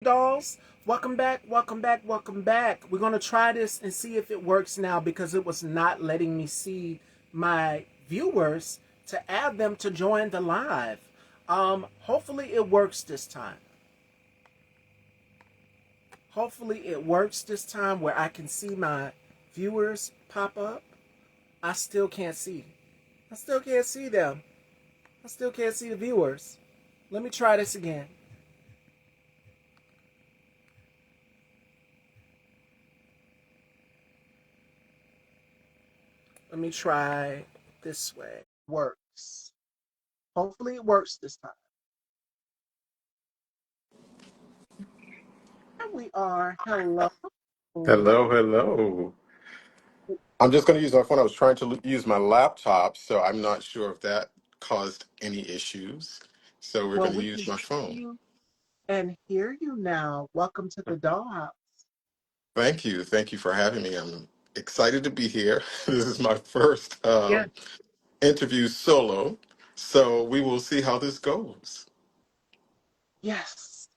Dolls, welcome back, welcome back, welcome back. We're going to try this and see if it works now because it was not letting me see my viewers to add them to join the live. Hopefully it works this time. Hopefully it works this time where I can see my viewers pop up. I still can't see. I still can't see them. I still can't see the viewers. Let me try this again. Let me try this way. Works. Hopefully it works this time. Here we are. Hello. Hello, hello. I'm just going to use my phone. I was trying to use my laptop, so I'm not sure if that caused any issues. So we're Well, going to we use can my see phone. you and hear you now. Welcome to the dollhouse. Thank you. Thank you for having me. I'm excited to be here. This is my first Yes, interview solo, so we will see how this goes. yes.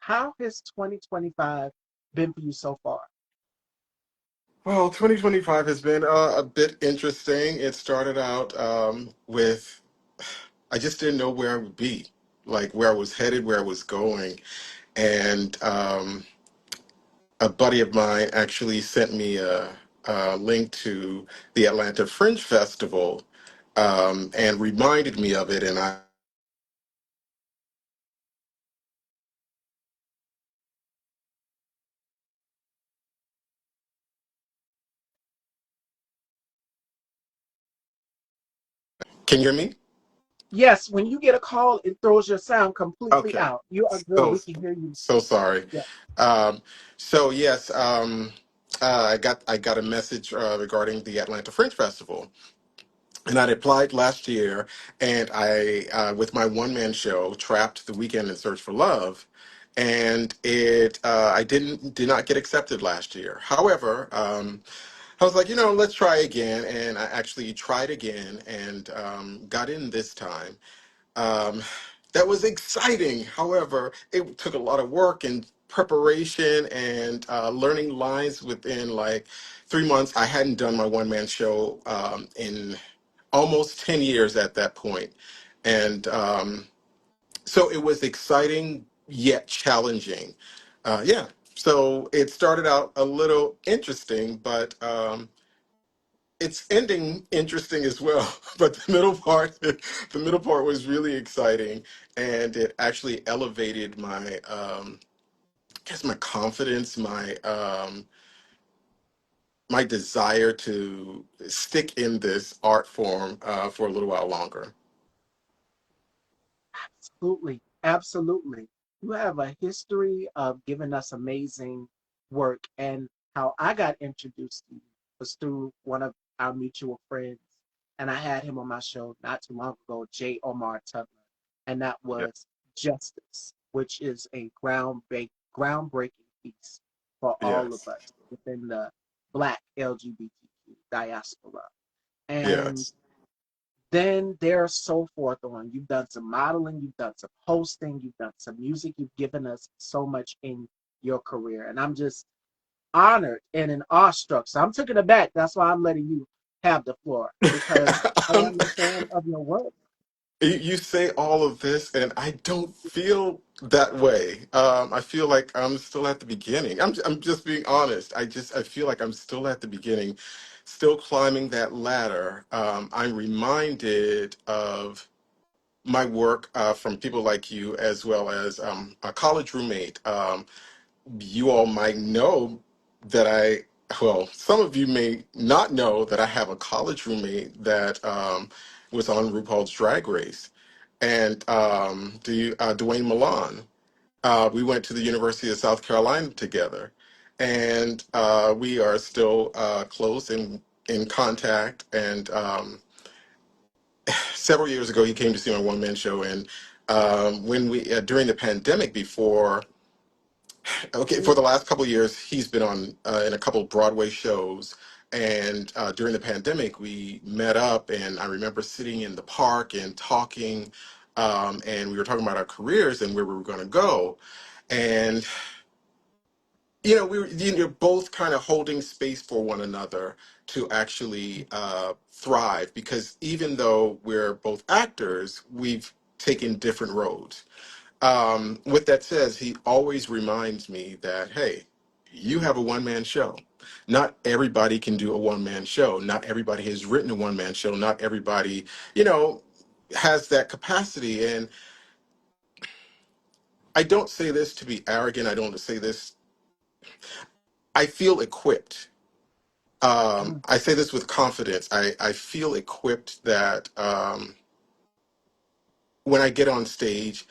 How has 2025 been for you so far? Well, 2025 has been a bit interesting. It started out with I just didn't know where I would be, like where I was headed, where I was going. And a buddy of mine actually sent me a link to the Atlanta Fringe Festival and reminded me of it. And I can you hear me? Yes, when you get a call, it throws your sound completely Okay, out. You are good. so We can hear you. so sorry. Yeah. Um, so yes, I got a message regarding the Atlanta Fringe Festival. And I'd applied last year, and I, with my one-man show, Trapped: The Weekend in Search for Love, and I did not get accepted last year. However, I was like, let's try again, and I actually tried again and got in this time. Um, that was exciting. However, it took a lot of work and preparation and learning lines within like 3 months. I hadn't done my one-man show in almost 10 years at that point. And so it was exciting yet challenging. Yeah. So it started out a little interesting, but it's ending interesting as well. But the middle part was really exciting, and it actually elevated my, I guess, my confidence, my desire to stick in this art form for a little while longer. Absolutely. Absolutely. You have a history of giving us amazing work. And how I got introduced to you was through one of our mutual friends. And I had him on my show not too long ago, J. Omar Tubman. And that Yeah. was Justice, which is a groundbreaking piece for all of Yes. us within the Black LGBTQ diaspora. And Yes. then there's so forth on. You've done some modeling, you've done some hosting, you've done some music, you've given us so much in your career. And I'm just honored and in awestruck. So I'm taking it back. That's why I'm letting you have the floor because I Um, am a fan of your work. you say all of this, and I don't feel that way. I feel like I'm still at the beginning. I'm just being honest. I feel like I'm still at the beginning, still climbing that ladder. I'm reminded of my work from people like you, as well as a college roommate. You all might know that well, some of you may not know that I have a college roommate that was on RuPaul's Drag Race, and Dwayne Milan. We went to the University of South Carolina together, and we are still close and in contact. And several years ago, he came to see my one man show, and when we during the pandemic, before okay, for the last couple of years, he's been on in a couple of Broadway shows. And during the pandemic, we met up, and I remember sitting in the park and talking, and we were talking about our careers and where we were going to go. And we were both kind of holding space for one another to actually thrive, because even though we're both actors, we've taken different roads. With that says, he always reminds me that, hey, you have a one-man show. Not everybody can do a one-man show. Not everybody has written a one-man show. Not everybody, you know, has that capacity. And I don't say this to be arrogant. I don't say this. I feel equipped. Mm. I say this with confidence. I feel equipped that when I get on stage,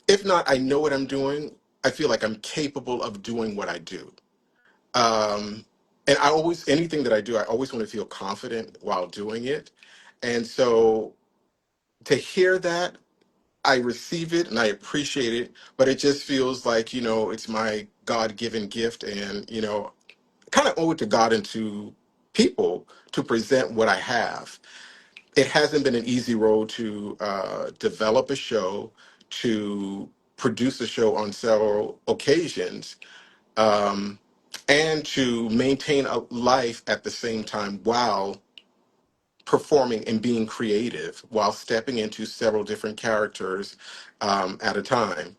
if not, I know what I'm doing. I feel like I'm capable of doing what I do. Um, and I always, anything that I do, I always want to feel confident while doing it. And so to hear that, I receive it and I appreciate it, but it just feels like, it's my God given gift, and, kind of owe it to God and to people to present what I have. It hasn't been an easy road to develop a show, to produce a show on several occasions, um, and to maintain a life at the same time while performing and being creative, while stepping into several different characters at a time.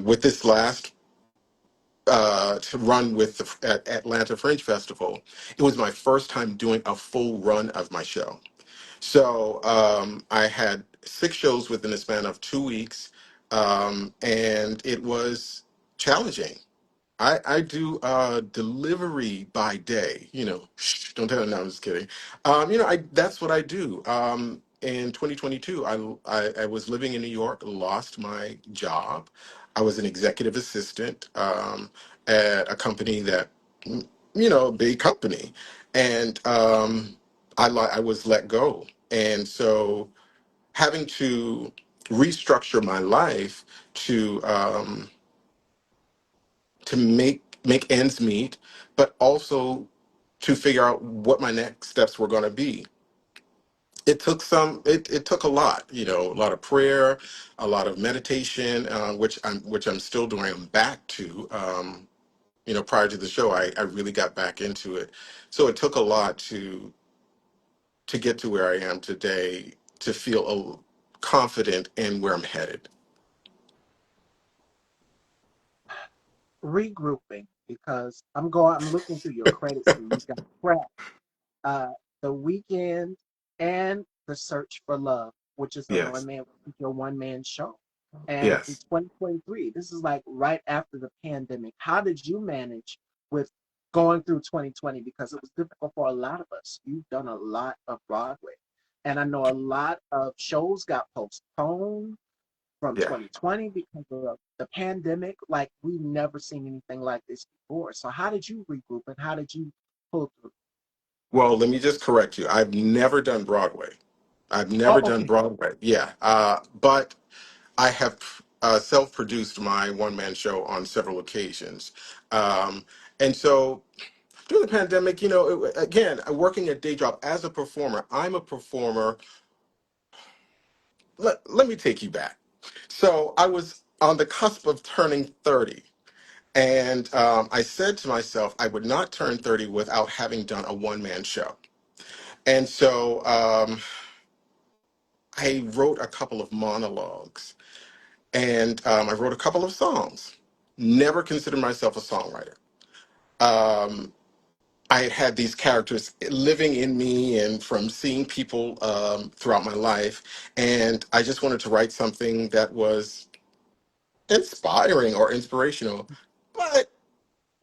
With this last to run with the at Atlanta Fringe Festival, it was my first time doing a full run of my show. So I had 6 shows within the span of 2 weeks, and it was challenging. I do delivery by day. Shh, don't tell them. No, I'm just kidding. That's what I do. In 2022, I was living in New York, lost my job. I was an executive assistant at a company that, big company, and I was let go, and so having to restructure my life to. To make ends meet, but also to figure out what my next steps were going to be. It took a lot, a lot of prayer, a lot of meditation, which I'm still doing. I'm back to, prior to the show, I really got back into it. So it took a lot to get to where I am today, to feel confident in where I'm headed. Regrouping, because I'm looking through your credits and you got Crack, uh, The Weekend, and The Search for Love, which is Yes. your one man show. And in Yes. 2023, this is like right after the pandemic. How did you manage with going through 2020? Because it was difficult for a lot of us. You've done a lot of Broadway. And I know a lot of shows got postponed from Yeah. 2020 because of the pandemic. Like we never seen anything like this before. So how did you regroup and how did you pull through? Well, let me just correct you. I've never done Broadway. I've Oh, never done okay. Broadway. Yeah, but I have self-produced my one-man show on several occasions, and so during the pandemic, again, working a day job as a performer. I'm a performer. Let me take you back. So I was on the cusp of turning 30, and I said to myself, I would not turn 30 without having done a one-man show. And so I wrote a couple of monologues, and I wrote a couple of songs. Never considered myself a songwriter. Um, I had these characters living in me, and from seeing people throughout my life, and I just wanted to write something that was inspiring or inspirational. But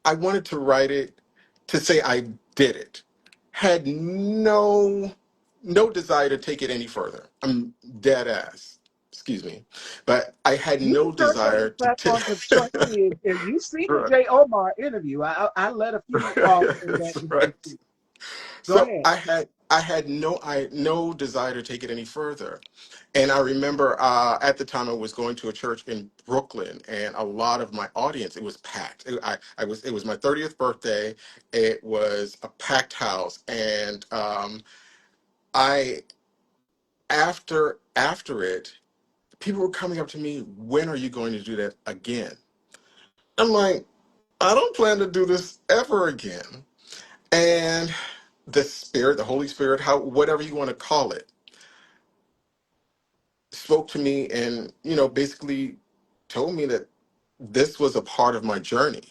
I wanted to write it to say I did it. Had no desire to take it any further. I'm dead ass. Excuse me. But I had You no can curse on desire this to take. platform because trust me, if you see the J. Omar interview, I let a few off in that That's interview right. too. Go So ahead. I had no desire to take it any further. And I remember at the time I was going to a church in Brooklyn, and a lot of my audience, it was packed. It was my 30th birthday. It was a packed house, and I after it, people were coming up to me, when are you going to do that again? I'm like, I don't plan to do this ever again. And the spirit, the Holy Spirit, how whatever you want to call it, spoke to me and, basically told me that this was a part of my journey.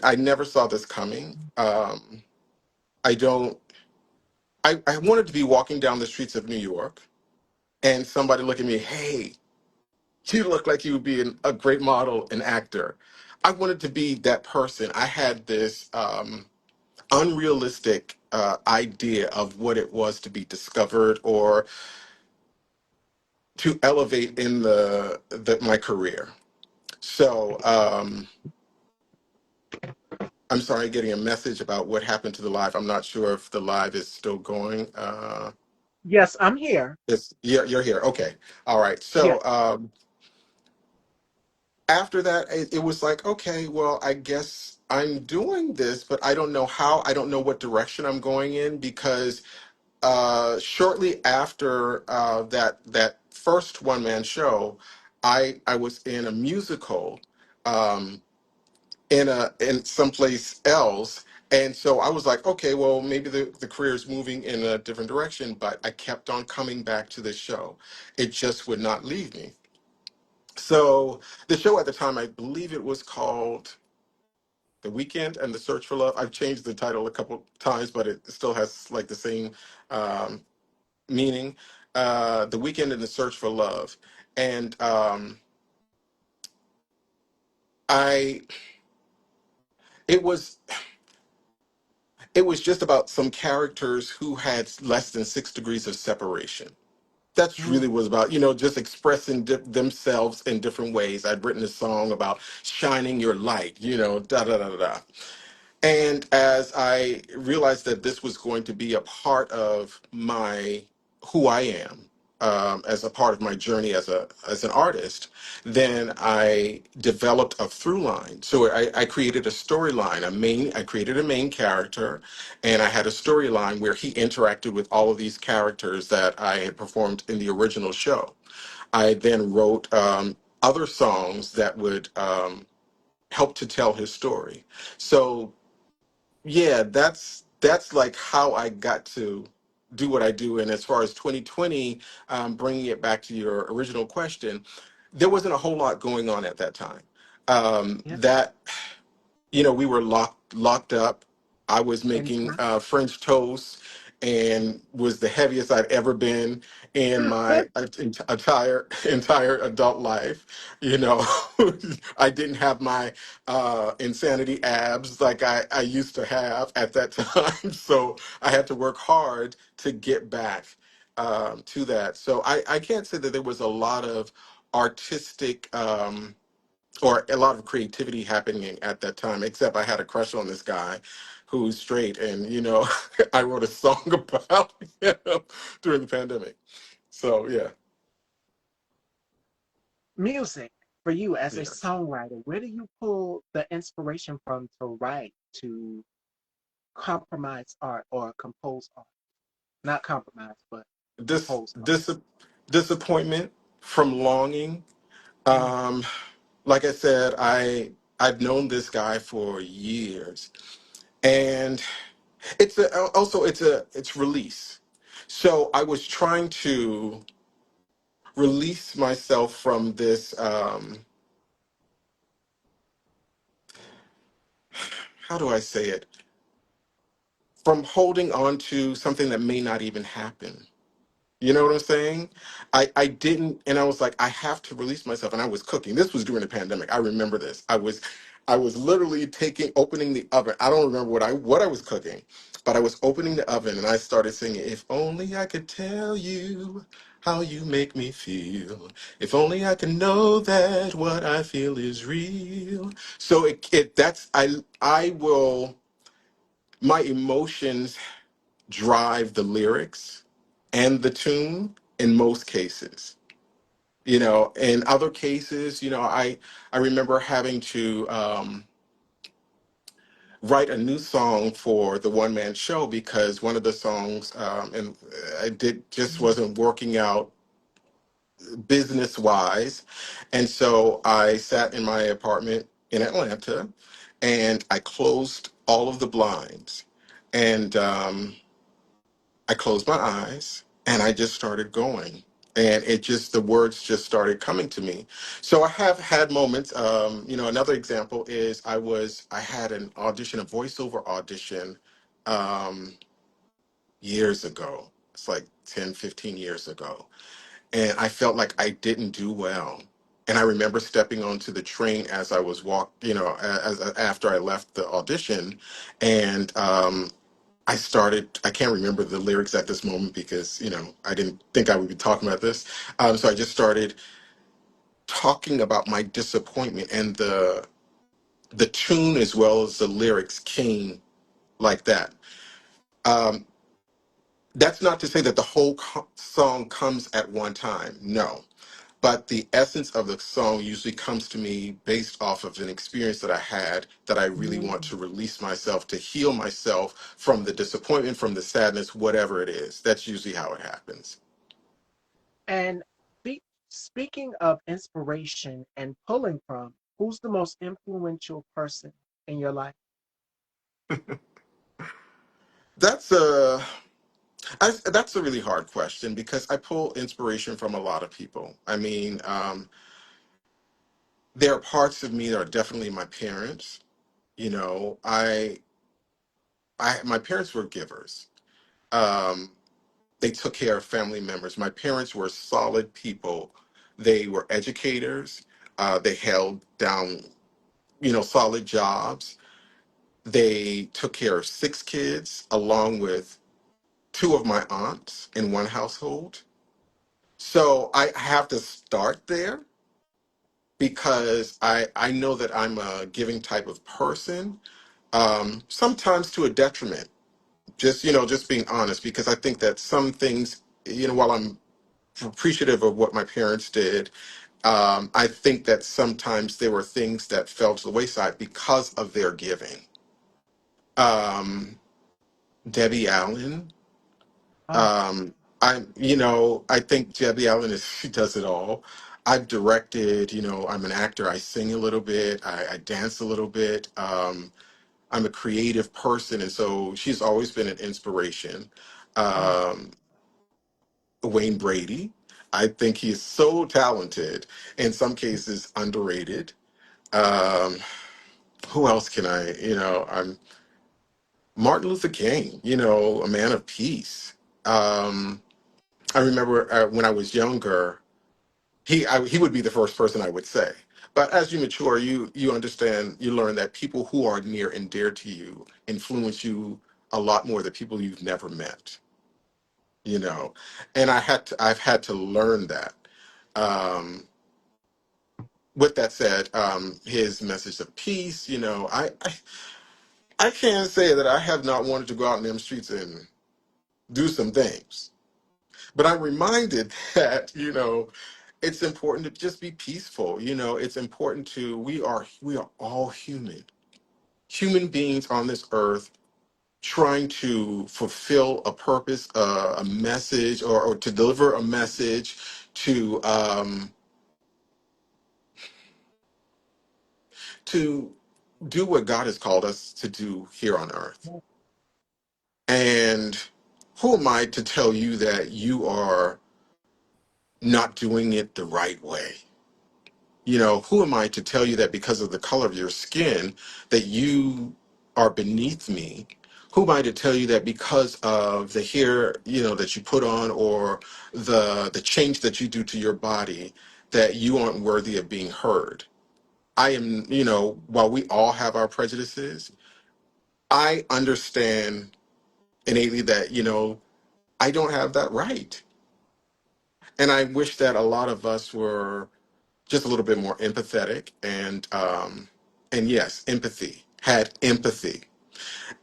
I never saw this coming. I don't I wanted to be walking down the streets of New York and somebody look at me, hey, you look like you would be a great model and actor. I wanted to be that person. I had this unrealistic idea of what it was to be discovered or to elevate in my career. So I'm sorry, getting a message about what happened to the live. I'm not sure if the live is still going. Yes, I'm here. You're here. Okay. All right. Yes. So after that, it was like, okay, well, I guess I'm doing this, but I don't know how. I don't know what direction I'm going in because shortly after that first one man show, I was in a musical um, in someplace else, and so I was like, okay, well, maybe the career is moving in a different direction, but I kept on coming back to this show. It just would not leave me. So the show at the time, I believe it was called The Weekend and the Search for Love. I've changed the title a couple times, but it still has like the same um, meaning. The Weekend and the Search for Love, and I it was it was just about some characters who had less than 6 degrees of separation. That's Mm. really was about, just expressing themselves in different ways. I'd written a song about shining your light, da da da da da. And as I realized that this was going to be a part of my who I am, as a part of my journey as an artist, then I developed a through line. So I created a storyline, I created a main character, and I had a storyline where he interacted with all of these characters that I had performed in the original show. I then wrote other songs that would help to tell his story. So yeah, that's like how I got to do what I do. And as far as 2020, bringing it back to your original question, there wasn't a whole lot going on at that time. Yeah. That we were locked up. I was And making French toast and was the heaviest I'd ever been in my entire adult life. You know, I didn't have my insanity abs like I used to have at that time, so I had to work hard to get back to that. So I can't say that there was a lot of artistic. Or a lot of creativity happening at that time, except I had a crush on this guy who's straight. And, I wrote a song about him during the pandemic. So, yeah, music for you as a yes. songwriter, where do you pull the inspiration from to write, to compromise art or compose art? Not compromise, but This, compose art. disappointment from longing. Mm. Um, like I said, I've known this guy for years. And it's release. So I was trying to release myself from this how do I say it, from holding on to something that may not even happen. You know what I'm saying? I didn't, and I was like, I have to release myself. And I was cooking. This was during the pandemic. I remember this. I was literally opening the oven. I don't remember what I was cooking, but I was opening the oven and I started singing, if only I could tell you how you make me feel. If only I could know that what I feel is real. So I will, my emotions drive the lyrics and the tune in most cases. In other cases, I remember having to write a new song for the one man show because one of the songs and I did just Mm. wasn't working out business wise. And so I sat in my apartment in Atlanta and I closed all of the blinds. And I closed my eyes and I just started going. And it just, the words just started coming to me. So I have had moments, another example is I had an audition, a voiceover audition um, years ago. It's like 10, 15 years ago. And I felt like I didn't do well. And I remember stepping onto the train as I was after I left the audition, and I can't remember the lyrics at this moment because, I didn't think I would be talking about this. So I just started talking about my disappointment, and the tune as well as the lyrics came like that. Um, that's not to say that the whole song comes at one time. No. But the essence of the song usually comes to me based off of an experience that I had that I really want Mm. to release myself, to heal myself from the disappointment, from the sadness, whatever it is. That's usually how it happens. And speaking of inspiration and pulling from, who's the most influential person in your life? That's that's a really hard question because I pull inspiration from a lot of people. I mean, there are parts of me that are definitely my parents. You know, my parents were givers. Um, they took care of family members. My parents were solid people. They were educators. They held down, solid jobs. They took care of six kids along with two of my aunts in one household. So I have to start there because I know that I'm a giving type of person, sometimes to a detriment. Just being honest, because I think that some things, while I'm appreciative of what my parents did, I think that sometimes there were things that fell to the wayside because of their giving. Um, Debbie Allen. Oh, Um, I think Debbie Allen is she does it all. I've directed. I'm an actor. I sing a little bit. I dance a little bit. I'm a creative person, and so she's always been an inspiration. oh, Um, Wayne Brady. I think he's so talented, in some cases underrated. Um, who else can I'm Martin Luther King, a man of peace. Um, I remember when I was younger, he would be the first person I would say. But as you mature, you understand, you learn that people who are near and dear to you influence you a lot more than people you've never met. You know, and I've had to learn that. Um, with that said, his message of peace, I can't say that I have not wanted to go out in them streets and do some things. But I'm reminded that, it's important to just be peaceful. It's important we are all human beings on this earth trying to fulfill a purpose, a message, or to deliver a message to do what God has called us to do here on earth. And who am I to tell you that you are not doing it the right way? Who am I to tell you that because of the color of your skin that you are beneath me? Who am I to tell you that because of the hair, that you put on, or the change that you do to your body, that you aren't worthy of being heard? I am, while we all have our prejudices, I understand innately that, I don't have that right. And I wish that a lot of us were just a little bit more empathetic and yes, had empathy.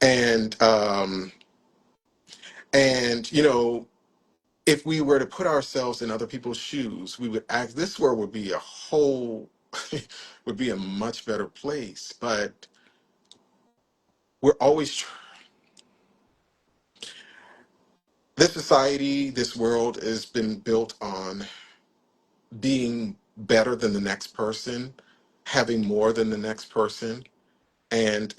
And and if we were to put ourselves in other people's shoes, we would act this world would be a whole would be a much better place. But we're always this society, this world has been built on being better than the next person, having more than the next person. And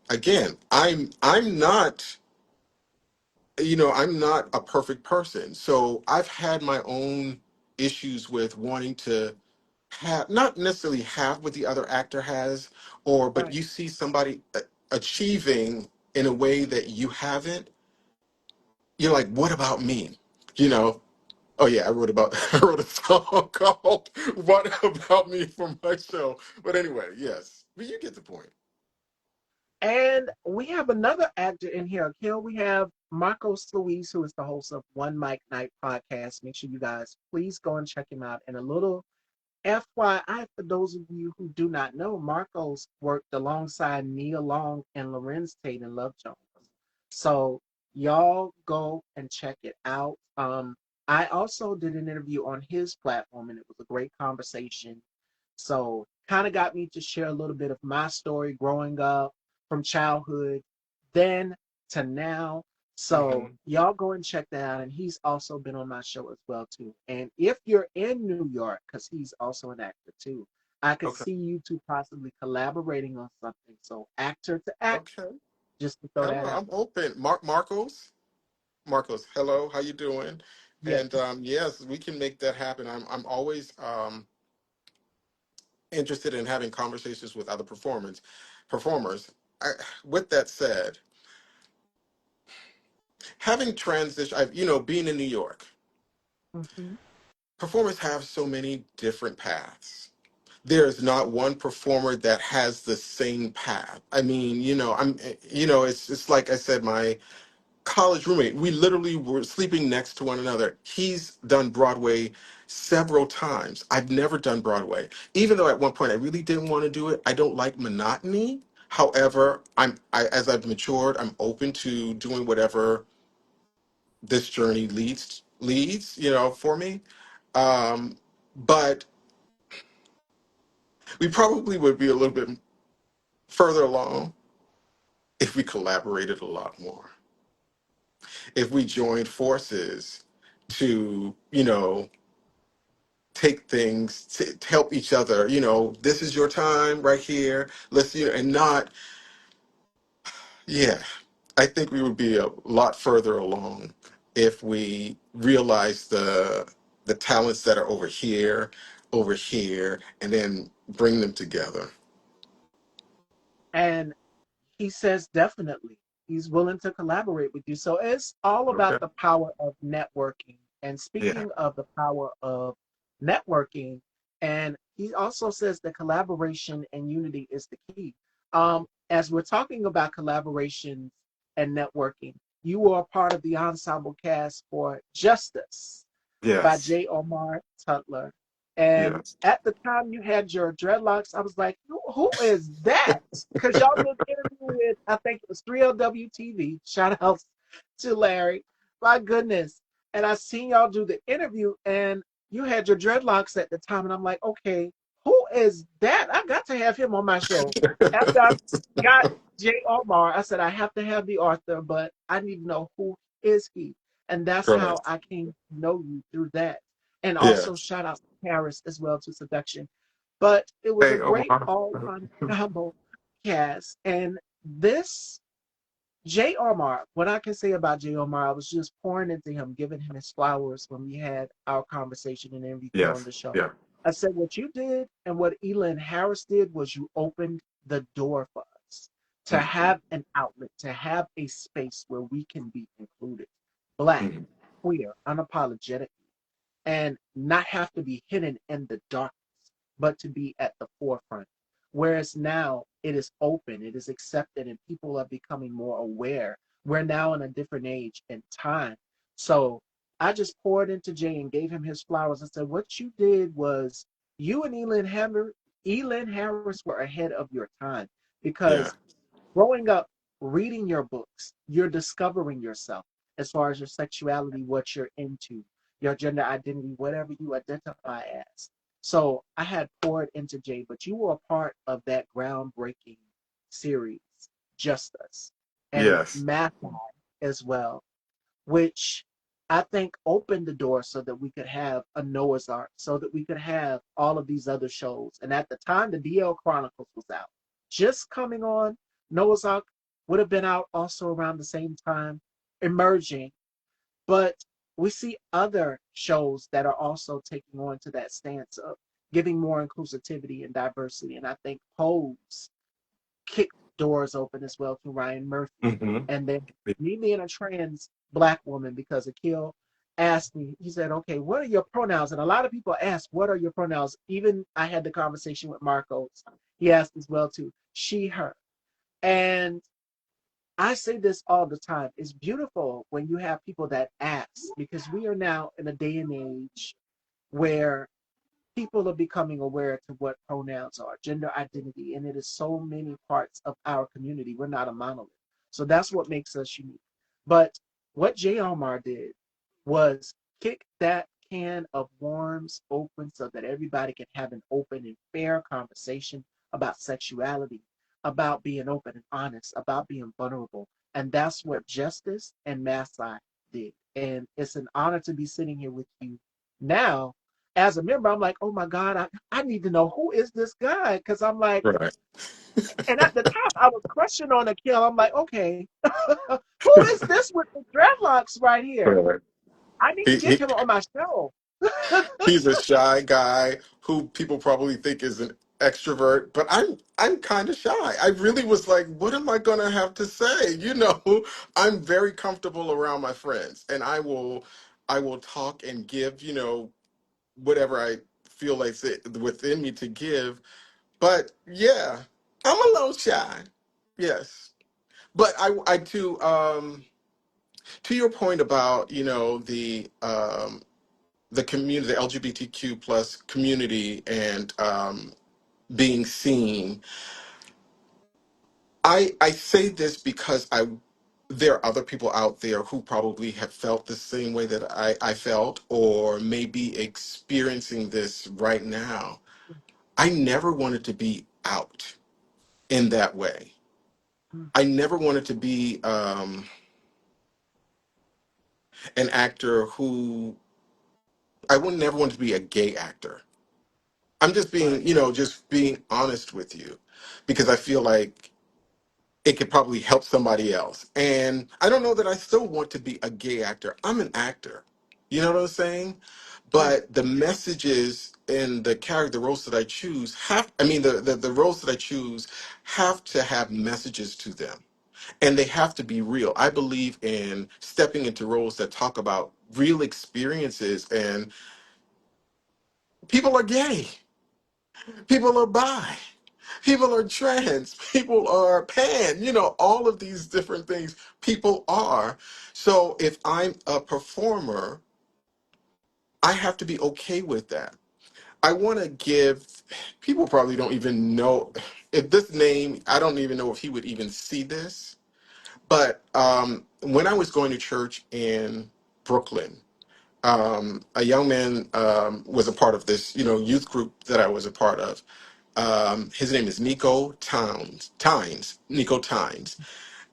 again, I'm not, I'm not a perfect person. So I've had my own issues with wanting to have, not necessarily have what the other actor has, or but Right. you see somebody achieving in a way that you haven't. You're like, what about me? You know, oh yeah, I wrote about I wrote a song called "What About Me" for my show. But anyway, yes, but you get the point. And we have another actor in here. Akil, we have Marcos Luis, who is the host of One Mic Night podcast. Make sure you guys please go and check him out. And a little FYI, for those of you who do not know, Marcos worked alongside Nia Long and Lorenz Tate in Love Jones. So y'all go and check it out. I also did an interview on his platform, and it was a great conversation. So kind of got me to share a little bit of my story growing up from childhood, then to now. So Hmm. y'all go and check that out. And he's also been on my show as well too. And if you're in New York, because he's also an actor too, I could Okay. see you two possibly collaborating on something. So actor to actor, Okay. just to throw Hello, that out. I'm open. Marcos. Marcos, hello. How you doing? Yes. And yes, we can make that happen. I'm always interested in having conversations with other performers. I, with that said, having transition, being in New York, Hmm. performers have so many different paths. There's not one performer that has the same path. I mean, it's like I said, my college roommate, we literally were sleeping next to one another. He's done Broadway several times. I've never done Broadway, even though at one point I really didn't want to do it. I don't like monotony. However, as I've matured, I'm open to doing whatever this journey leads, for me. But we probably would be a little bit further along if we collaborated a lot more, if we joined forces to, take things to help each other. This is your time right here. Let's, and not, yeah. I think we would be a lot further along if we realize the talents that are over here, and then bring them together. And he says definitely he's willing to collaborate with you. So it's all Okay. about the power of networking. And Yeah. speaking of the power of networking, and he also says that collaboration and unity is the key. As we're talking about collaborations and networking, you are part of the ensemble cast for Justice by Yes. J. Omar Tutler. And Yes. at the time you had your dreadlocks, I was like, who is that? Because y'all did an interview with, I think it was 3LW TV. Shout outs to Larry. My goodness. And I seen y'all do the interview, and you had your dreadlocks at the time. And I'm like, okay, who is that? I got to have him on my show. After I got J. Omar, I said, I have to have the author, but I need to know who is he. And that's Right. how I came to know you through that. And Yeah. also shout out to Paris as well to Seduction. But it was a Hey, great Omar. all ensemble cast. And this J. Omar, what I can say about J. Omar, I was just pouring into him, giving him his flowers when we had our conversation and everything on Yes. the show. Yeah. I said, what you did and what Elin Harris did was you opened the door for us to Mhm. have an outlet, to have a space where we can be included, Black, Mhm. queer, unapologetic, and not have to be hidden in the darkness, but to be at the forefront. Whereas now it is open, it is accepted, and people are becoming more aware. We're now in a different age and time. So I just poured into Jay and gave him his flowers. I said, what you did was you and Elin Harris were ahead of your time because Yeah. growing up, reading your books, you're discovering yourself as far as your sexuality, what you're into, your gender identity, whatever you identify as. So I had poured into Jay, but you were a part of that groundbreaking series, Just Us, and Yes. Math as well, which I think opened the door so that we could have a Noah's Ark, so that we could have all of these other shows. And at the time, the DL Chronicles was out, just coming on. Noah's Ark would have been out also around the same time, emerging. But we see other shows that are also taking on to that stance of giving more inclusivity and diversity. And I think Pose kicked doors open as well through Ryan Murphy. Hmm. And then me being a trans black woman, because Akil asked me, he said, okay, what are your pronouns? And a lot of people ask, what are your pronouns? Even I had the conversation with Marcos. He asked as well too, she, her. And I say this all the time. It's beautiful when you have people that ask, because we are now in a day and age where people are becoming aware to what pronouns are, gender identity, and it is so many parts of our community. We're not a monolith. So that's what makes us unique. But what J. Omar did was kick that can of worms open so that everybody can have an open and fair conversation about sexuality, about being open and honest, about being vulnerable. And that's what Justice and Masai did. And it's an honor to be sitting here with you now as a member. I'm like, oh my God, I need to know who is this guy? Because I'm like, Right. and at the time I was crushing on Akil. I'm like, okay, who is this with the dreadlocks right here? Right. I need to He, get he him on my show. he's a shy guy who people probably think is an extrovert, but I'm kind of shy. I really was like, what am I gonna have to say? I'm very comfortable around my friends, and I will talk and give, whatever I feel like within me to give. But yeah, I'm a little shy. Yes. But I to your point about, the community, the LGBTQ plus community, and being seen. I say this because there are other people out there who probably have felt the same way that I felt, or maybe experiencing this right now. I never wanted to be out in that way. I never wanted to be an actor who I would never want to be a gay actor. I'm just Right. just being honest with you, because I feel like it could probably help somebody else. And I don't know that I still want to be a gay actor. I'm an actor. You know what I'm saying? Right. But the messages and the character roles that I choose the roles that I choose have to have messages to them. And they have to be real. I believe in stepping into roles that talk about real experiences, and people are gay, people are bi, people are trans, people are pan, all of these different things people are. So if I'm a performer, I have to be okay with that. I want to give people probably don't even know if this name, I don't even know if he would even see this. But when I was going to church in Brooklyn, a young man was a part of this, youth group that I was a part of. His name is Nico Tynes.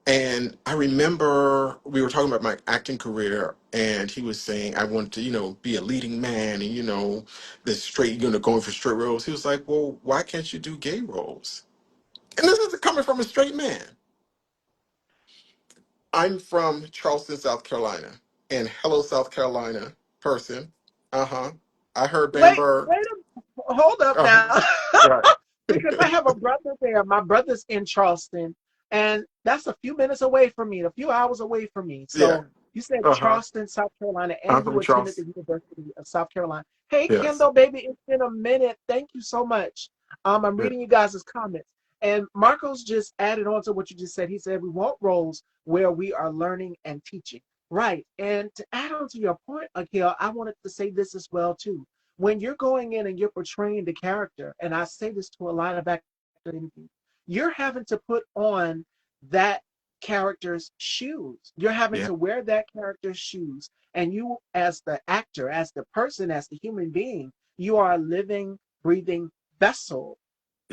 And I remember we were talking about my acting career, and he was saying, I want to, be a leading man, and, this straight, going for straight roles. He was like, well, why can't you do gay roles? And this is coming from a straight man. I'm from Charleston, South Carolina. And hello, South Carolina person. Uh huh. I heard Bamber. Hold up Uh huh. now. Right. Because I have a brother there. My brother's in Charleston, and that's a few minutes away from me, a few hours away from me. Yeah. So you said Uh huh. Charleston, South Carolina, I'm and you from attended Charleston. the University of South Carolina. Hey, Yes. Kendall, baby, it's been a minute. Thank you so much. I'm Yeah. reading you guys' comments. And Marcos just added on to what you just said. He said, we want roles where we are learning and teaching. Right. And to add on to your point, Akil, I wanted to say this as well, too. When you're going in and you're portraying the character, and I say this to a lot of actors, you're having to put on that character's shoes. You're having Yeah. to wear that character's shoes. And you, as the actor, as the person, as the human being, you are a living, breathing vessel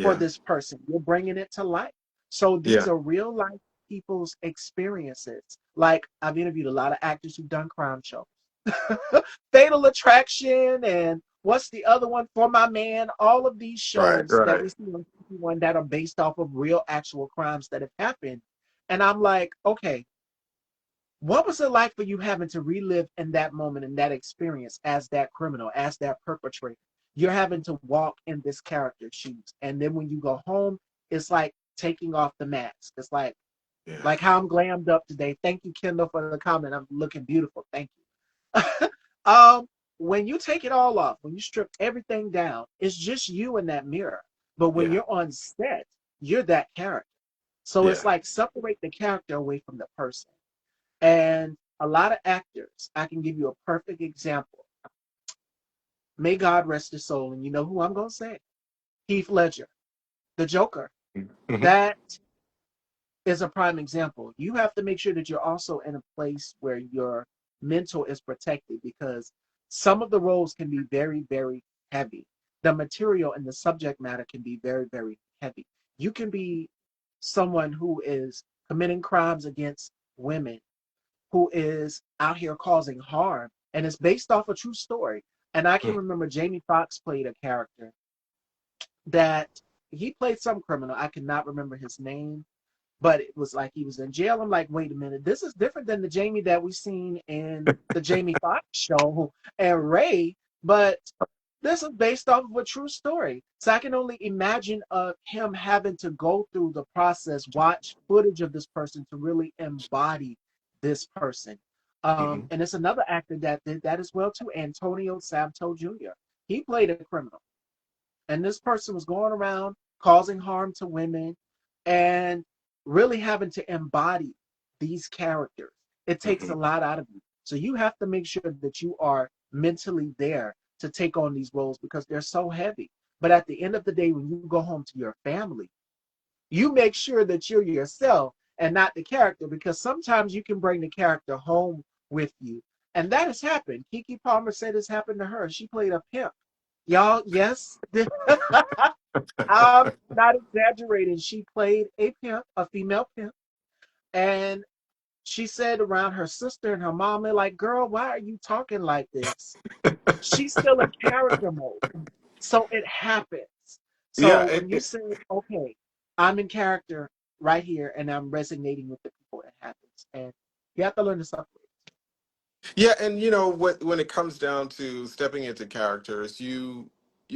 for Yeah. this person. You're bringing it to life. So these Yeah. are real life people's experiences. Like I've interviewed a lot of actors who've done crime shows. Fatal Attraction, and what's the other one? For My Man. All of these Right, shows that right. we see on TV1 that are based off of real actual crimes that have happened. And I'm like, okay, what was it like for you having to relive in that moment and that experience as that criminal, as that perpetrator? You're having to walk in this character's shoes. And then when you go home, it's like taking off the mask. It's Yeah, like how I'm glammed up today. Thank you, Kendall, for the comment. I'm looking beautiful. Thank you. When you take it all off, when you strip everything down, it's just you in that mirror. But when yeah, you're on set, you're that character. So it's yeah. like separate the character away from the person. And a lot of actors, I can give you a perfect example. May God rest his soul. And you know who I'm going to say? Heath Ledger, the Joker. Hmm. That is a prime example. You have to make sure that you're also in a place where your mental is protected because some of the roles can be very, very heavy. The material and the subject matter can be very, very heavy. You can be someone who is committing crimes against women, who is out here causing harm, and it's based off a true story. And I can remember Jamie Foxx played a character that he played some criminal. I cannot remember his name, but it was like he was in jail. I'm like, wait a minute, this is different than the Jamie that we've seen in the Jamie Foxx show and Ray, but this is based off of a true story. So I can only imagine him having to go through the process, watch footage of this person to really embody this person. Hmm. And it's another actor that did that as well too, Antonio Sabto Jr. He played a criminal, and this person was going around causing harm to women and really having to embody these characters. It takes Hmm. a lot out of you. So you have to make sure that you are mentally there to take on these roles because they're so heavy. But at the end of the day, when you go home to your family, you make sure that you're yourself and not the character because sometimes you can bring the character home with you. And that has happened. Kiki Palmer said this happened to her. She played a pimp. Y'all, yes, I'm not exaggerating. She played a pimp, a female pimp, and she said around her sister and her mom, they're like, "Girl, why are you talking like this?" She's still in character mode, so it happens. Yeah, So when you say, "Okay, I'm in character right here, and I'm resonating with the people," it happens, and you have to learn to separate. yeah, and you know what? When it comes down to stepping into characters, you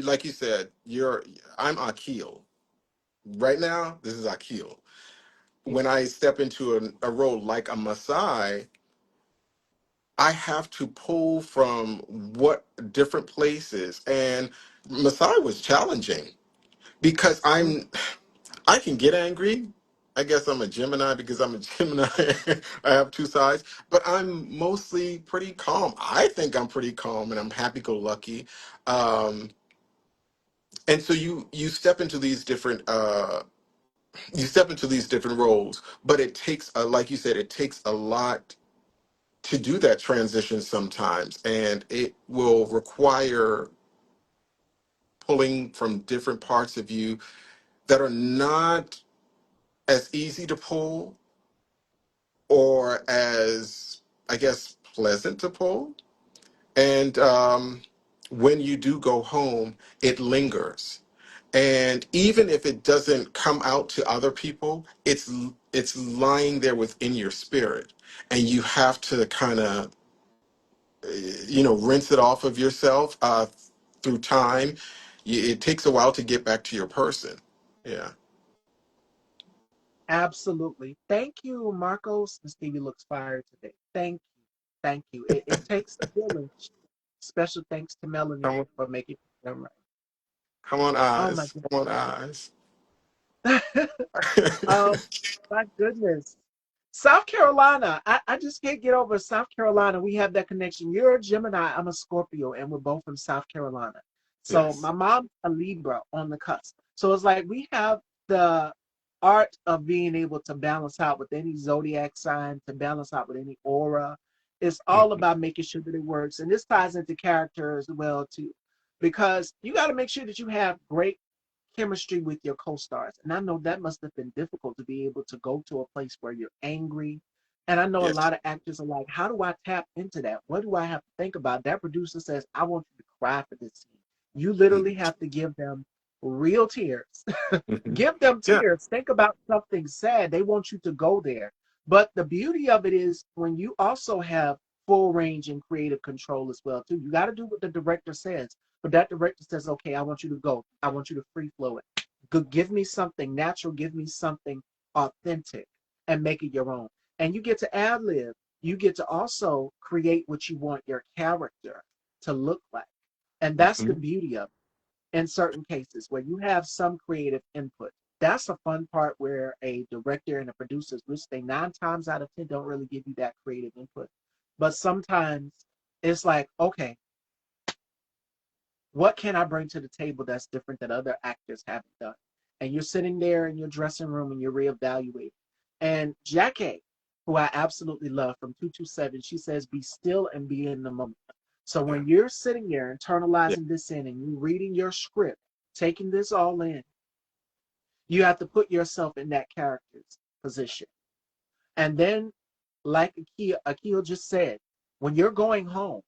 like you said, I'm Akil. Right now, this is Akil. Yeah, When I step into a role like a Masai, I have to pull from what different places, and Masai was challenging because mm, I can get angry. I guess I'm a Gemini because I'm a Gemini. I have two sides, but I'm mostly pretty calm. I think I'm pretty calm and I'm happy-go-lucky. Um, and so you step into these different you step into these different roles, but it takes like you said, it takes a lot to do that transition sometimes, and it will require pulling from different parts of you that are not as easy to pull or as, I guess, pleasant to pull. And when you do go home, it lingers. And even if it doesn't come out to other people, it's lying there within your spirit, and you have to kind of rinse it off of yourself through time. It takes a while to get back to your person. Yeah. absolutely. Thank you, Marcos. And Stevie looks fired today. Thank you. Thank you. It takes a village. Special thanks to Melanie Come on, for making them right. come on, Oh my eyes. Come on, eyes. goodness. um, my goodness. South Carolina. I just can't get over South Carolina. We have that connection. You're a Gemini, I'm a Scorpio, and we're both from South Carolina. So Yes. my mom's a Libra on the cusp. So it's like we have the art of being able to balance out with any zodiac sign, to balance out with any aura. It's all Mhm. about making sure that it works. And this ties into character as well, too. Because you got to make sure that you have great chemistry with your co-stars. And I know that must have been difficult to be able to go to a place where you're angry, And I know a Yes. lot of actors are like, how do I tap into that? What do I have to think about? That producer says, I want you to cry for this scene. You literally Mhm. have to give them real tears. Mhm. Give them Yeah. tears. Think about something sad. They want you to go there. But the beauty of it is when you also have full range and creative control as well, too. You got to do what the director says. But that director says, okay, I want you to go. I want you to free flow it. Give me something natural. Give me something authentic and make it your own. And you get to ad lib. You get to also create what you want your character to look like. And that's the Mhm. beauty of it in certain cases where you have some creative input. That's a fun part where a director and a producer, which they 9 times out of 10 don't really give you that creative input. But sometimes it's like, okay, what can I bring to the table that's different that other actors haven't done? And you're sitting there in your dressing room and you're reevaluating. And Jackie, who I absolutely love from 227, she says, be still and be in the moment. So Yeah. when you're sitting there Yeah. internalizing this in and you're reading your script, taking this all in, you have to put yourself in that character's position. And then, like Akil just said, when you're going home,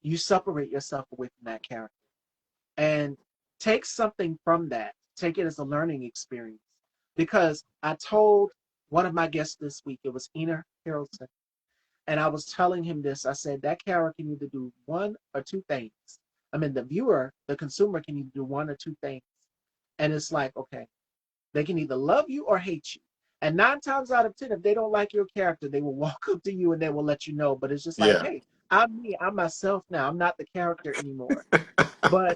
you separate yourself away from that character and take something from that. Take it as a learning experience. Because I told one of my guests this week, it was Ina Harrelson, and I was telling him this. I said that character can either do one or two things. I mean, the viewer, the consumer can either do one or two things. And it's like, okay, they can either love you or hate you. And 9 times out of 10, if they don't like your character, they will walk up to you and they will let you know. But it's just like, Yeah. hey, I'm me, I'm myself now. I'm not the character anymore. But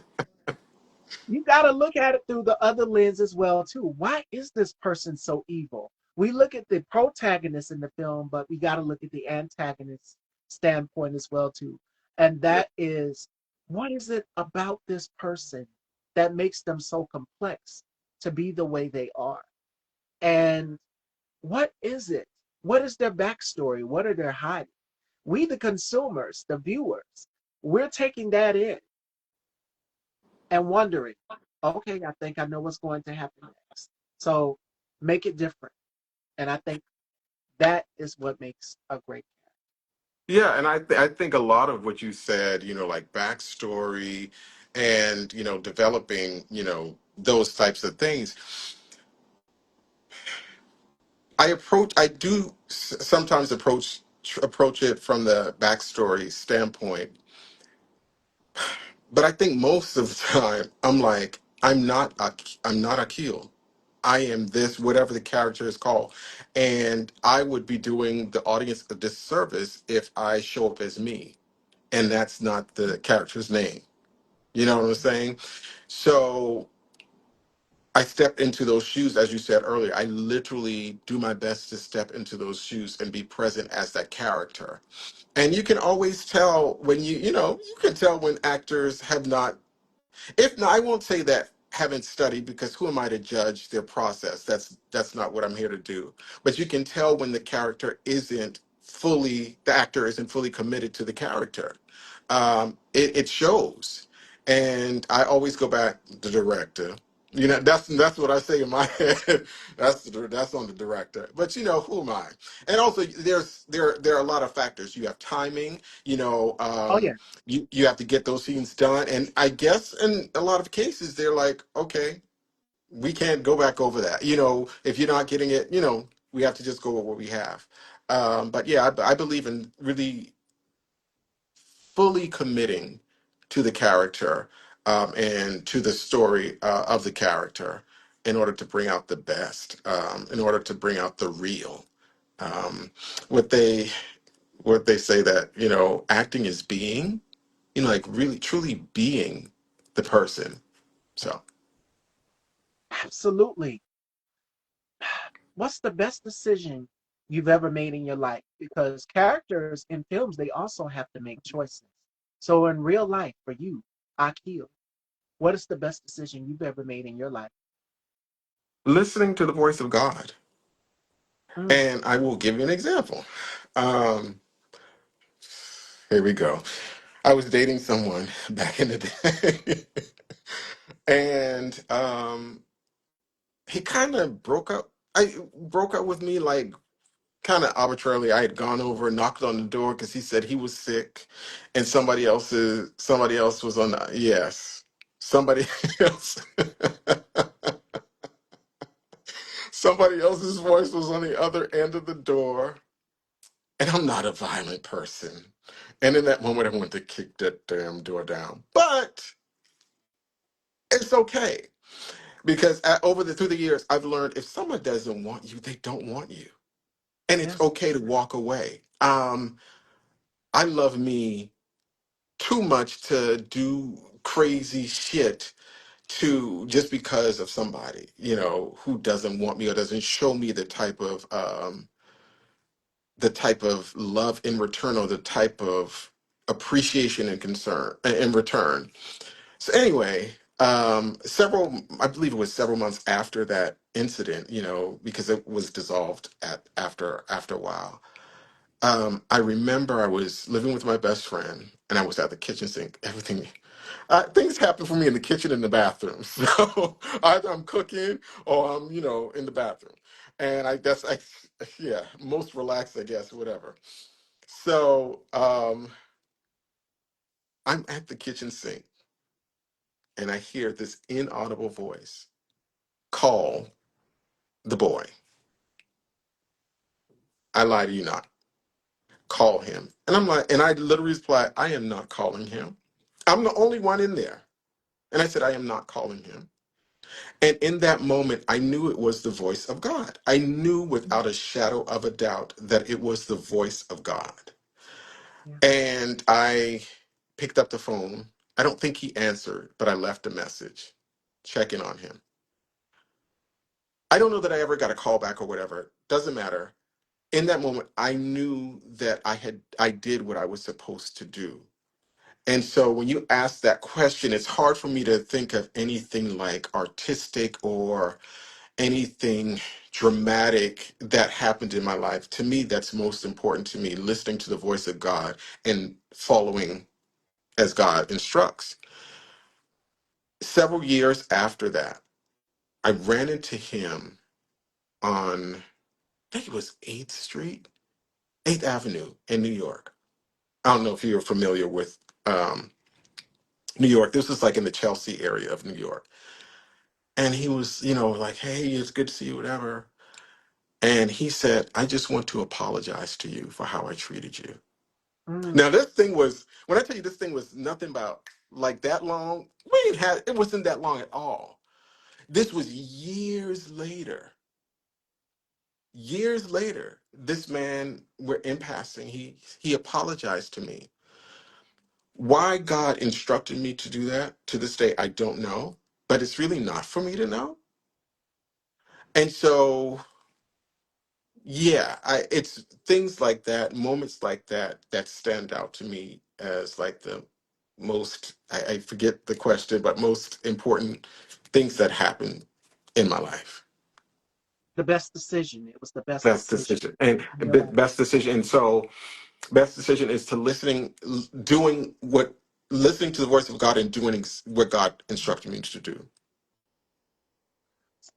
you got to look at it through the other lens as well too. Why is this person so evil? We look at the protagonist in the film, but we got to look at the antagonist standpoint as well too. And Yeah. that is, what is it about this person that makes them so complex to be the way they are? And what is it? What is their backstory? What are they hiding? We, the consumers, the viewers, we're taking that in and wondering, okay, I think I know what's going to happen next. So make it different. And I think that is what makes a great Yeah, and I think a lot of what you said, like backstory and developing, those types of things. I do sometimes approach it from the backstory standpoint, but I think most of the time I'm like, I'm not Akil. I am this, whatever the character is called. And I would be doing the audience a disservice if I show up as me and that's not the character's name. You know what I'm saying? So I step into those shoes, as you said earlier. I literally do my best to step into those shoes and be present as that character. And you can always tell when you can tell when actors have not, if not, I won't say that haven't studied because who am I to judge their process? That's not what I'm here to do. But you can tell when the actor isn't fully committed to the character. It shows, and I always go back the director. That's what I say in my head. That's on the director. But who am I? And also, there are a lot of factors. You have timing. Oh yeah, You have to get those scenes done, and I guess in a lot of cases they're like, okay, we can't go back over that. If you're not getting it, we have to just go with what we have. But yeah, I believe in really fully committing to the character, and to the story of the character in order to bring out the best, in order to bring out the real. Um, what they what they say that acting is being, like really truly being the person. So absolutely. What's the best decision you've ever made in your life? Because characters in films, they also have to make choices. So in real life, for you, Akil, what is the best decision you've ever made in your life? listening to the voice of God, Mm, and I will give you an example. Um, Here we go. I was dating someone back in the day, and he kind of broke up. I broke up with me like kind of arbitrarily, I had gone over and knocked on the door because he said he was sick, and somebody else was on the, yes, somebody else. Somebody else's voice was on the other end of the door, and I'm not a violent person. And in that moment, I wanted to kick that damn door down. But it's okay because through the years, I've learned if someone doesn't want you, they don't want you, and it's Yes. okay to walk away. I love me too much to do crazy shit to just because of somebody, who doesn't want me or doesn't show me the type of love in return, or the type of appreciation and concern in return. So anyway, I believe it was several months after that incident, because it was dissolved after a while. I remember I was living with my best friend, and I was at the kitchen sink. Everything, things happen for me in the kitchen and the bathroom. So either I'm cooking or I'm, in the bathroom, and yeah, most relaxed, I guess, whatever. So I'm at the kitchen sink, and I hear this inaudible voice call the boy. I lie to you not. Call him. And I'm like, and I literally reply, I am not calling him. I'm the only one in there. And I said, I am not calling him. And in that moment, I knew it was the voice of God. I knew without a shadow of a doubt that it was the voice of God. Yeah. And I picked up the phone. I don't think he answered, but I left a message checking on him. I don't know that I ever got a call back or whatever. Doesn't matter. In that moment, I knew that I did what I was supposed to do. And so when you ask that question, it's hard for me to think of anything like artistic or anything dramatic that happened in my life. To me, that's most important to me, listening to the voice of God and following as God instructs. Several years after that, I ran into him on, I think it was 8th Street, 8th Avenue in New York. I don't know if you're familiar with New York. This was like in the Chelsea area of New York. And he was, like, hey, it's good to see you, whatever. And he said, I just want to apologize to you for how I treated you. Mm. Now, this thing was, when I tell you this thing was nothing about like that long, it wasn't that long at all. This was years later. Years later, this man, we're in passing, he apologized to me. Why God instructed me to do that to this day, I don't know, but it's really not for me to know. And so, yeah, it's things like that, moments like that, that stand out to me as like the most, I forget the question, but most important things that happen in my life. The best decision. It was the best Best decision decision and in your life. best decision. And so, best decision is to doing what, listening to the voice of God and doing what God instructed me to do.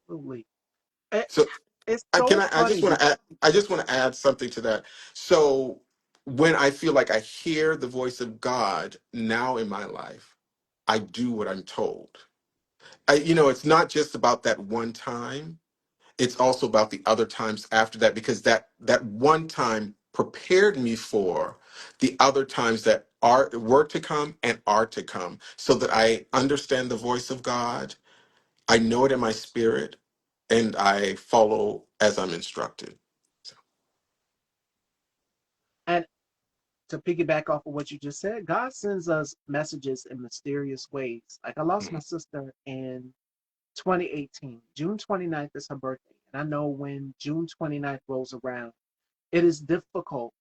Absolutely. It, So it's I can so I just funny want to because add I just want to add something to that. So when I feel like I hear the voice of God now in my life, I do what I'm told. It's not just about that one time. It's also about the other times after that, because that one time prepared me for the other times that were to come and are to come, so that I understand the voice of God. I know it in my spirit, and I follow as I'm instructed. So, and to piggyback off of what you just said, God sends us messages in mysterious ways. Like I lost my mhm, sister in 2018. June 29th is her birthday. And I know when June 29th rolls around, it is difficult.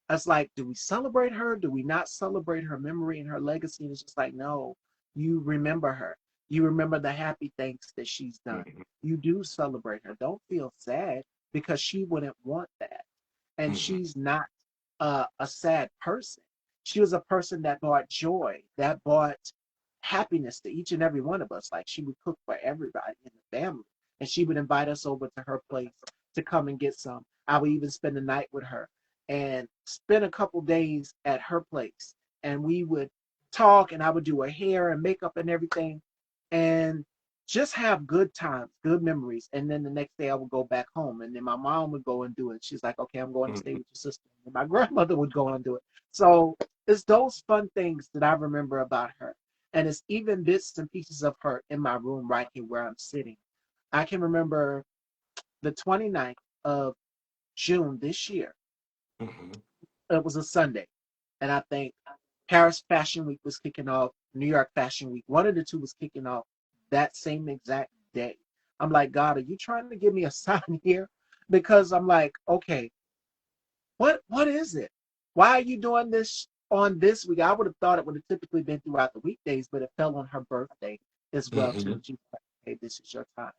It's like, do we celebrate her? Do we not celebrate her memory and her legacy? And it's just like, no, you remember her. You remember the happy things that she's done. mhm, You do celebrate her. Don't feel sad because she wouldn't want that. And mhm, she's not a sad person. She was a person that brought joy, that brought happiness to each and every one of us. Like she would cook for everybody in the family, and she would invite us over to her place to come and get some. I would even spend the night with her and spend a couple days at her place. And we would talk, and I would do her hair and makeup and everything, and just have good times, good memories. And then the next day I would go back home, and then my mom would go and do it. She's like, okay, I'm going to stay Mhm. with your sister. And my grandmother would go and do it. So it's those fun things that I remember about her. And it's even bits and pieces of her in my room right here where I'm sitting. I can remember the 29th of June this year. Mhm. It was a Sunday. And I think Paris Fashion Week was kicking off, New York Fashion Week. One of the two was kicking off that same exact day. I'm like, God, are you trying to give me a sign here? Because I'm like, okay, what is it? Why are you doing this on this week? I would have thought it would have typically been throughout the weekdays, but it fell on her birthday as well too. Mhm. And she's like, hey, this is your time.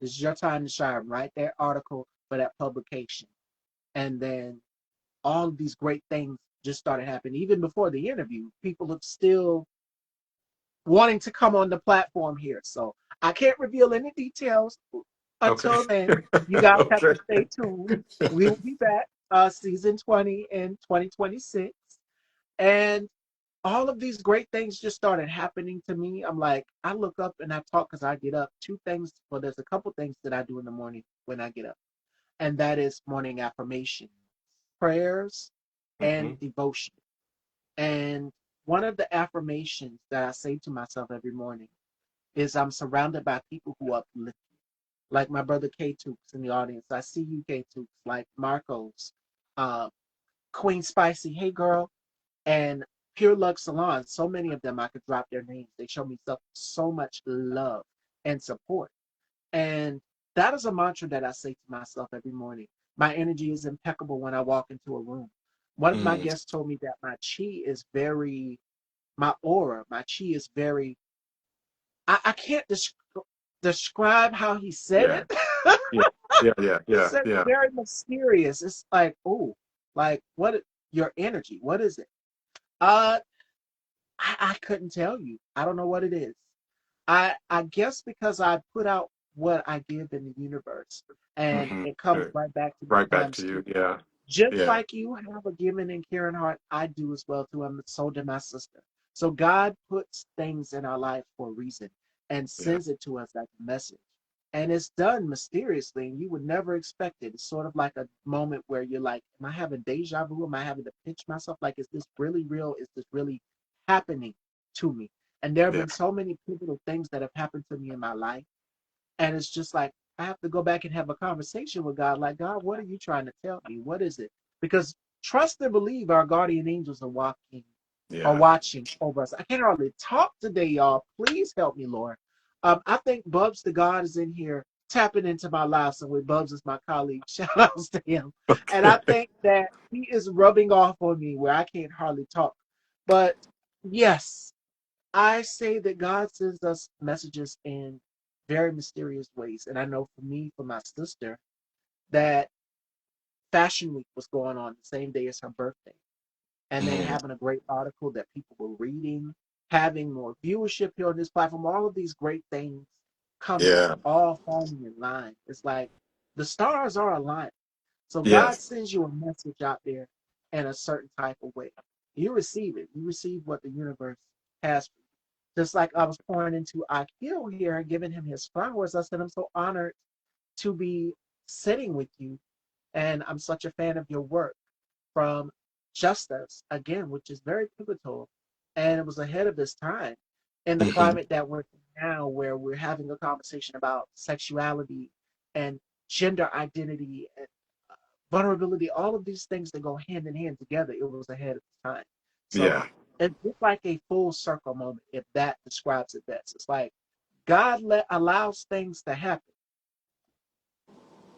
This is your time to shine. Write that article for that publication. And then all of these great things just started happening. Even before the interview, people are still wanting to come on the platform here. So I can't reveal any details Okay. until then. You guys have Okay. to stay tuned. We will be back season 20 in 2026. And all of these great things just started happening to me. I'm like, I look up and I talk because I get up. Two things, well, there's a couple things that I do in the morning when I get up, and that is morning affirmation, prayers, and Mhm. devotion. And one of the affirmations that I say to myself every morning is I'm surrounded by people who uplift me. Like my brother K Tooks in the audience. I see you, K Tooks, like Marcos, uh, Queen Spicy, hey girl, and Pure Lux Salon. So many of them I could drop their names. They show me so much love and support. And that is a mantra that I say to myself every morning. My energy is impeccable when I walk into a room. One of my Mm. guests told me that my chi is very, my aura, my chi is very, I can't describe how he said Yeah. it. Yeah. Yeah. Yeah. He Yeah. said Yeah. very mysterious. It's like, oh, like what, your energy, what is it? Uh, I couldn't tell you. I don't know what it is. I guess because I put out what I give in the universe, and Mhm. it comes Right. right back to me Right back times to you. two. Yeah. Just Yeah. like you have a giving and caring heart, I do as well too. I'm so did my sister. So God puts things in our life for a reason and Yeah. sends it to us as a message. And it's done mysteriously, and you would never expect it. It's sort of like a moment where you're like, am I having deja vu? Am I having to pinch myself? Like, is this really real? Is this really happening to me? And there have Yeah. been so many pivotal things that have happened to me in my life. And it's just like I have to go back and have a conversation with God. Like, God, what are you trying to tell me? What is it? Because trust and believe our guardian angels are Yeah. watching over us. I can't hardly talk today, y'all. Please help me, Lord. I think Bubs the God is in here tapping into my life. So with Bubs is my colleague. Shout outs to him. And I Okay. think that he is rubbing off on me where I can't hardly talk. But yes, I say that God sends us messages in very mysterious ways. And I know for me, for my sister, that Fashion Week was going on the same day as her birthday. And then Mm. having a great article that people were reading, having more viewership here on this platform, all of these great things coming, Yeah. all falling in line. It's like the stars are aligned. So God Yes. sends you a message out there in a certain type of way. You receive it. You receive what the universe has for you. Just like I was pouring into Akil here and giving him his flowers, I said, I'm so honored to be sitting with you. And I'm such a fan of your work from Justice, again, which is very pivotal. And it was ahead of its time in the Hmm. climate that we're in now, where we're having a conversation about sexuality and gender identity and vulnerability, all of these things that go hand in hand together. It was ahead of its time. So Yeah. it's just like a full circle moment, if that describes it best. It's like God allows things to happen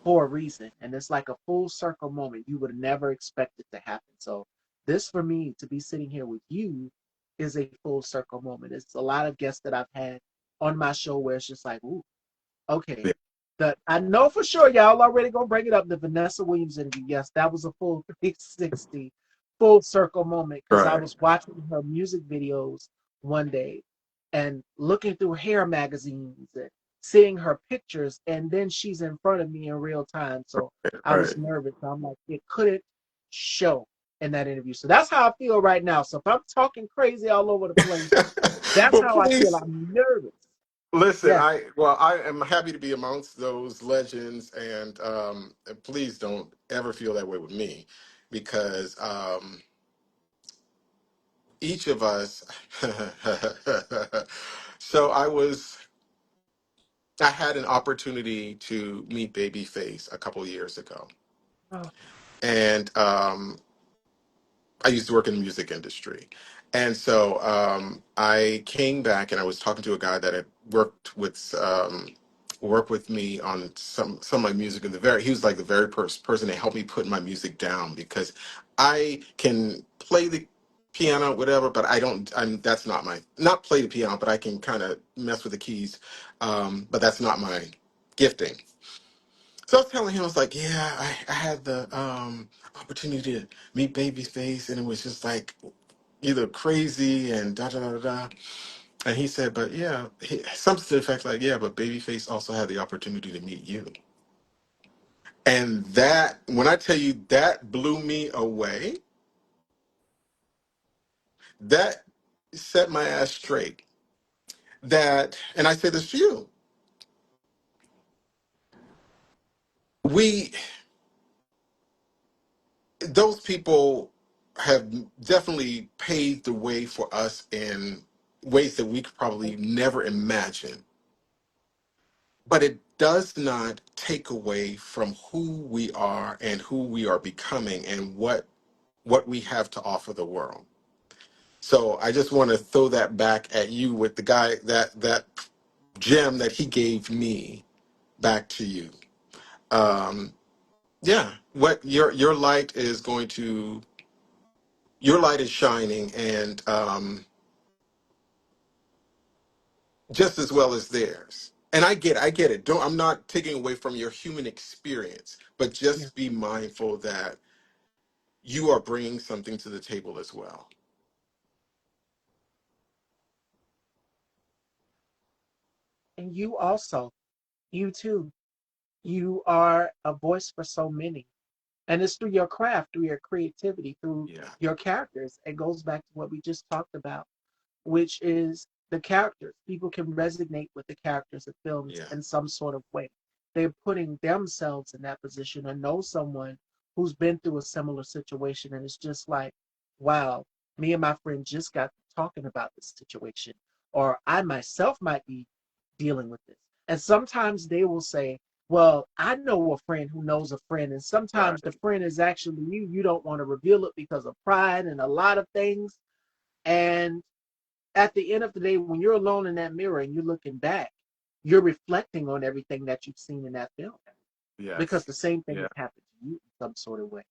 for a reason. And it's like a full circle moment. You would never expect it to happen. So this for me to be sitting here with you is a full circle moment. It's a lot of guests that I've had on my show where it's just like, ooh, okay. Yeah. That I know for sure y'all already gonna bring it up. The Vanessa Williams interview. Yes, that was a full 360, full circle moment because I Right. was watching her music videos one day and looking through hair magazines and seeing her pictures, and then she's in front of me in real time. So I was Right. nervous. I'm like, it couldn't show in that interview. So that's how I feel right now. So if I'm talking crazy all over the place, that's Well, how I feel. please I'm nervous. listen. Yes. I am happy to be amongst those legends, and please don't ever feel that way with me, because each of us. So I had an opportunity to meet Babyface a couple years ago, Oh, and I used to work in the music industry. And so I came back and I was talking to a guy that had worked with me on some of my music, and he was like the very first person that helped me put my music down, because I can play the piano, whatever, but that's not not play the piano, but I can kind of mess with the keys. But that's not my gifting. So I was telling him, I was like, yeah, I had the opportunity to meet Babyface, and it was just like either crazy and da da da da. Da. And he said, but yeah, something to the effect like, yeah, but Babyface also had the opportunity to meet you. And that, when I tell you that blew me away, that set my ass straight. That, and I say this to you, we, those people have definitely paved the way for us in ways that we could probably never imagine. But it does not take away from who we are and who we are becoming and what we have to offer the world. So I just want to throw that back at you with the guy, that gem that he gave me, back to you. Um, yeah, what your light is going to your light is shining, and just as well as theirs. And I get it. Don't I'm not taking away from your human experience, but yeah. just be mindful that you are bringing something to the table as well. And you also, you too, you are a voice for so many. And it's through your craft, through your creativity, through Yeah. your characters. It goes back to what we just talked about, which is the characters. People can resonate with the characters of films Yeah. in some sort of way. They're putting themselves in that position or know someone who's been through a similar situation. And it's just like, wow, me and my friend just got talking about this situation. Or I myself might be dealing with this. And sometimes they will say, well, I know a friend who knows a friend. And sometimes the Right. friend is actually you. You don't want to reveal it because of pride and a lot of things. And at the end of the day, when you're alone in that mirror and you're looking back, you're reflecting on everything that you've seen in that film because Yes. the same thing Yeah. has happened to you in some sort of way,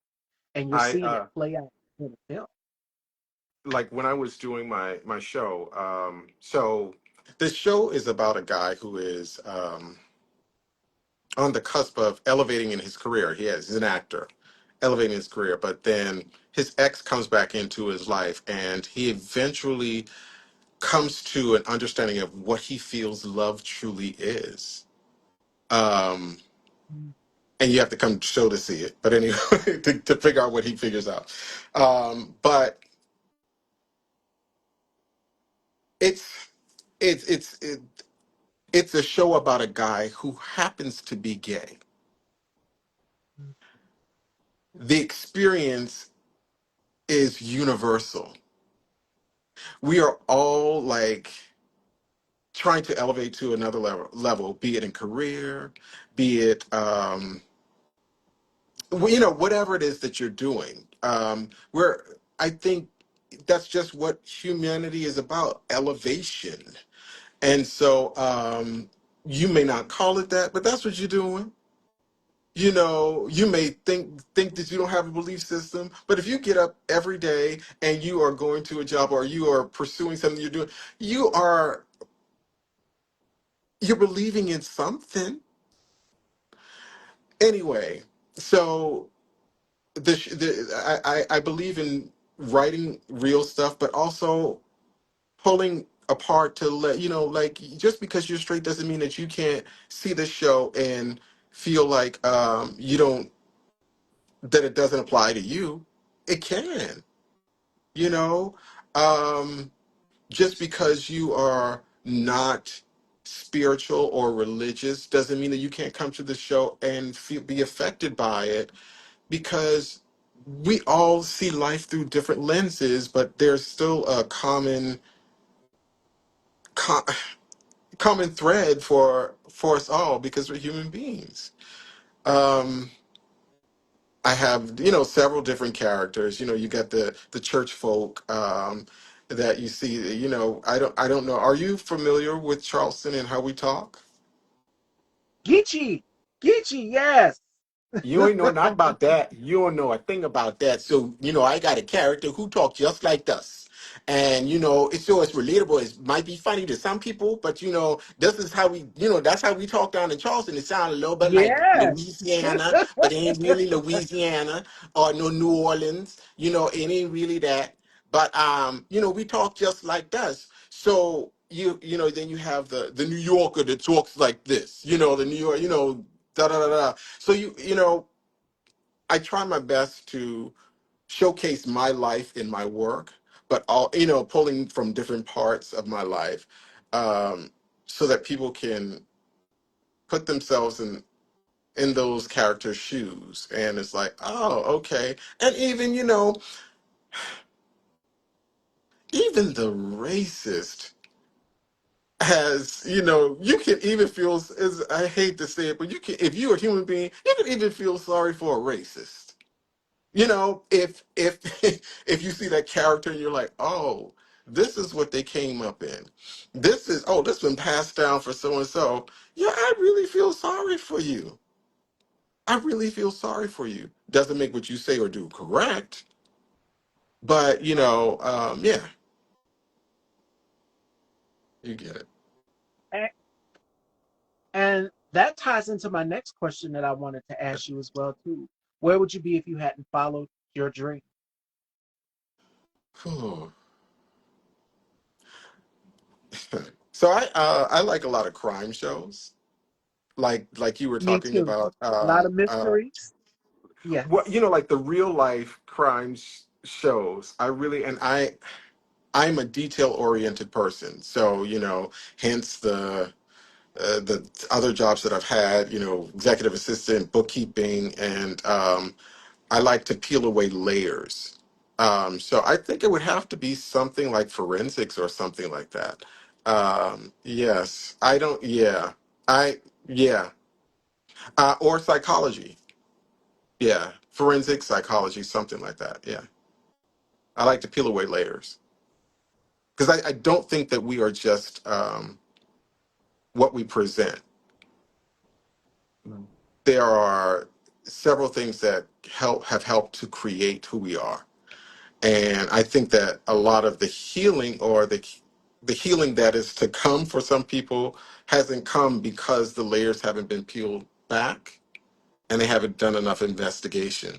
and you're I seeing it play out in the film. like when I was doing my show. So this show is about a guy who is on the cusp of elevating in his career. He's an actor, elevating his career, but then his ex comes back into his life, and he eventually comes to an understanding of what he feels love truly is. Um, and you have to come show to see it. But anyway, to figure out what he figures out. But it's it's it's it, it's a show about a guy who happens to be gay. The experience is universal. We are all like trying to elevate to another level, be it in career, be it whatever it is that you're doing. Where I think that's just what humanity is about, elevation. And so you may not call it that, but that's what you're doing. You may think that you don't have a belief system, but if you get up every day and you are going to a job or you are pursuing something you're doing, you are you're believing in something. Anyway, so I believe in writing real stuff, but also apart to let you know, like, just because you're straight doesn't mean that you can't see the show and feel like you don't, that it doesn't apply to you. It can, you know. Um, just because you are not spiritual or religious doesn't mean that you can't come to the show and be affected by it, because we all see life through different lenses, but there's still a co- common thread for us all, because we're human beings. um I have, several different characters. You got the church folk, that you see. I don't know, are you familiar with Charleston and How We Talk? Geechee, Geechee, yes. You ain't know nothing about that. You don't know a thing about that. So, I got a character who talks just like us. And, it's relatable. It might be funny to some people, but, this is how that's how we talk down in Charleston. It sounds a little bit like Yes. Louisiana, but it ain't really Louisiana or no New Orleans. It ain't really that. But, we talk just like us. So, then you have the New Yorker that talks like this, the New York, da da da da. So I try my best to showcase my life in my work, but all pulling from different parts of my life, um, so that people can put themselves in those characters' shoes, and it's like, oh, okay. And even even the racist has, you can even feel, is, I hate to say it, but you can, if you're a human being, you can even feel sorry for a racist. If if you see that character and you're like, oh, this is what they came up in. This been passed down for so and so. Yeah, I really feel sorry for you. I really feel sorry for you. Doesn't make what you say or do correct, but yeah, you get it. And, and that ties into my next question that I wanted to ask you as well too. Where would you be if you hadn't followed your dream? Whew. So I like a lot of crime shows, like you were Me talking too. about. A lot of mysteries. What, Yes. like the real life crime shows. I really, and I'm a detail oriented person, so hence the other jobs that I've had, executive assistant, bookkeeping, and I like to peel away layers. So I think it would have to be something like forensics or something like that. Yes, I don't. Yeah, I yeah, or psychology. Yeah, forensic psychology, something like that. Yeah, I like to peel away layers, because I don't think that we are just what we present. There are several things that have helped to create who we are, and I think that a lot of the healing, or the healing that is to come for some people, hasn't come because the layers haven't been peeled back and they haven't done enough investigation.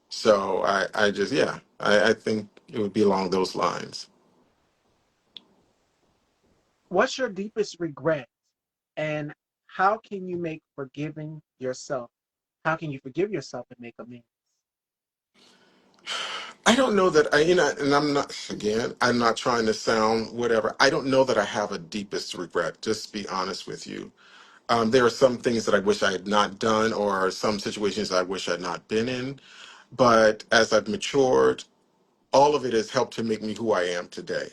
So I just, yeah, I think it would be along those lines. What's your deepest regret, and how can you make forgiving yourself? How can you forgive yourself and make amends? I don't know that and I'm not, again, I'm not trying to sound whatever. I don't know that I have a deepest regret, just to be honest with you. There are some things that I wish I had not done, or some situations I wish I had not been in. But as I've matured, all of it has helped to make me who I am today.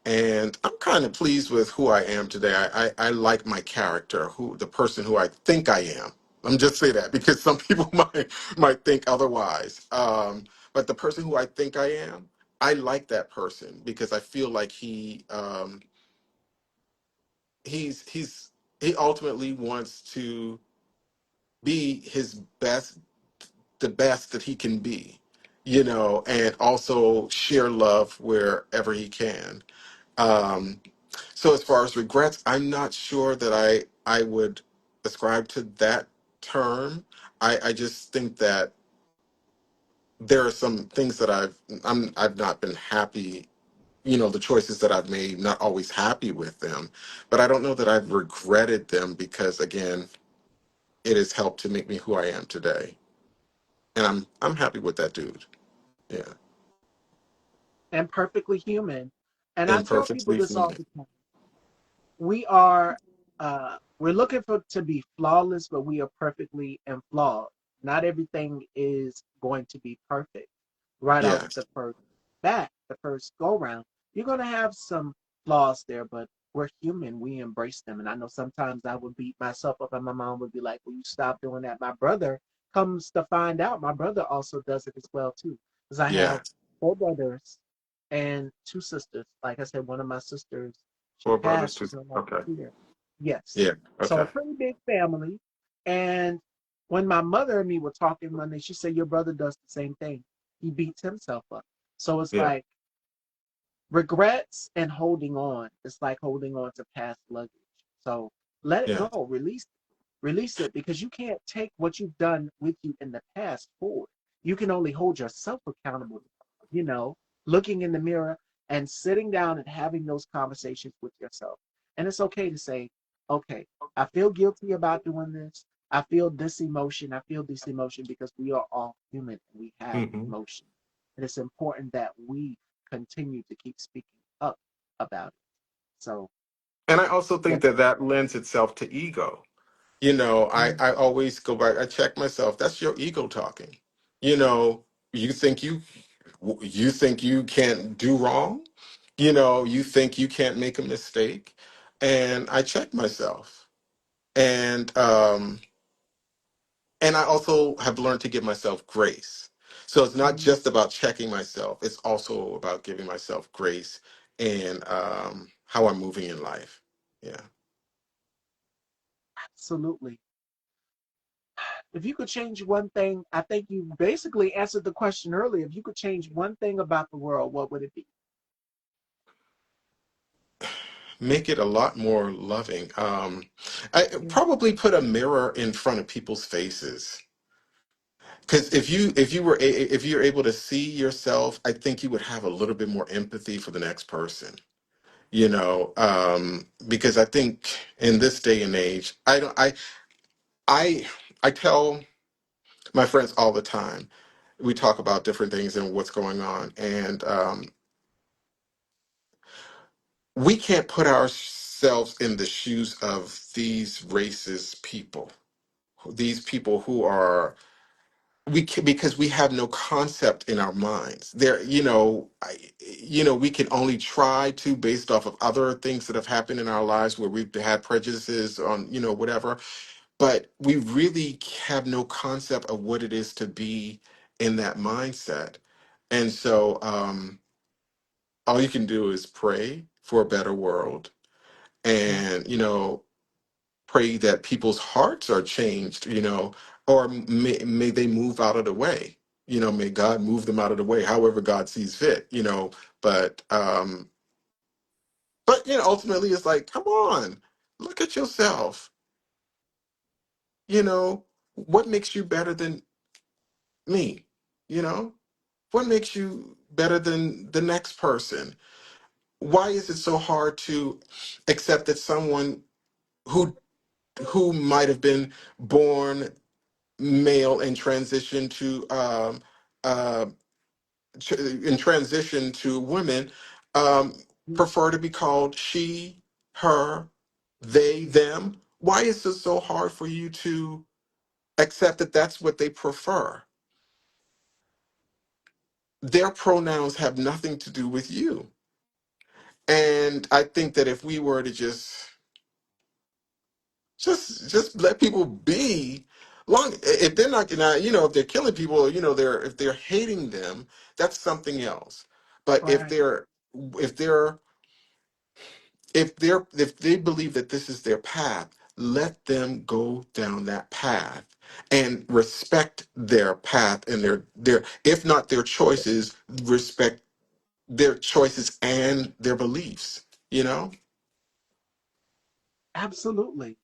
And I'm kind of pleased with who I am today. I like my character, the person who I think I am. I'm just say that because some people might think otherwise. But the person who I think I am, I like that person because I feel like he ultimately wants to be his best, the best that he can be, and also share love wherever he can. Um, So as far as regrets, I'm not sure that I would ascribe to that term. I just think that there are some things that I've not been happy the choices that I've made, not always happy with them, but I don't know that I've regretted them because again, it has helped to make me who I am today. And I'm happy with that dude. Yeah. and perfectly human. And I And tell people perfectly this all human. the time. We are we're looking for to be flawless, but we are perfectly and flawed. Not everything is going to be perfect right off Yes. the first bat, the first go round. You're gonna have some flaws there, but we're human. We embrace them. And I know sometimes I would beat myself up, and my mom would be like, "Will you stop doing that?" My brother comes to find out, my brother also does it as well too, because I have Yes. 4 brothers and 2 sisters. Like I said, one of my sisters, she Four brothers, passed. two. She's no longer Okay. here. Yes. Yeah. So a Okay. pretty big family. And when my mother and me were talking Monday, she said, "Your brother does the same thing. He beats himself up." So it's Yeah. like regrets and holding on. It's like holding on to past luggage. So let it Yeah. go, release it, because you can't take what you've done with you in the past forward. You can only hold yourself accountable, you know, looking in the mirror and sitting down and having those conversations with yourself. And it's okay to say, okay, I feel guilty about doing this. I feel this emotion. I feel this emotion, because we are all human and we have Hmm. emotion. And it's important that we continue to keep speaking up about it. So, And I also yeah. think that that lends itself to ego. I always go back, I check myself. That's your ego talking. You know, you think you think you can't do wrong. You think you can't make a mistake. And I check myself. And and I also have learned to give myself grace. So it's not Mm, just about checking myself. It's also about giving myself grace and how I'm moving in life. Yeah. absolutely. If you could change one thing, I think you basically answered the question earlier. If you could change one thing about the world, what would it be? Make it a lot more loving. I Yeah. probably put a mirror in front of people's faces. Because if you're able to see yourself, I think you would have a little bit more empathy for the next person. Because I think in this day and age, I I tell my friends all the time. We talk about different things and what's going on, and we can't put ourselves in the shoes of these racist people. These people who are because we have no concept in our minds. We can only try to based off of other things that have happened in our lives where we've had prejudices on whatever, but we really have no concept of what it is to be in that mindset. And so all you can do is pray for a better world, Yeah. and pray that people's hearts are changed, or may they move out of the way. May God move them out of the way, however God sees fit, but ultimately it's like, come on, look at yourself. What makes you better than me? You know, what makes you better than the next person? Why is it so hard to accept that someone who might have been born male and transition to uh, in transition to women um, prefer to be called she, her, they, them? Why is it so hard for you to accept that that's what they prefer? Their pronouns have nothing to do with you. And I think that if we were to just let people be, long if they're not gonna, if they're killing people, if they're hating them, that's something else. But if Right. if they're if they believe that this is their path, let them go down that path and respect their path and their if not their choices, respect their choices and their beliefs, you know? Absolutely.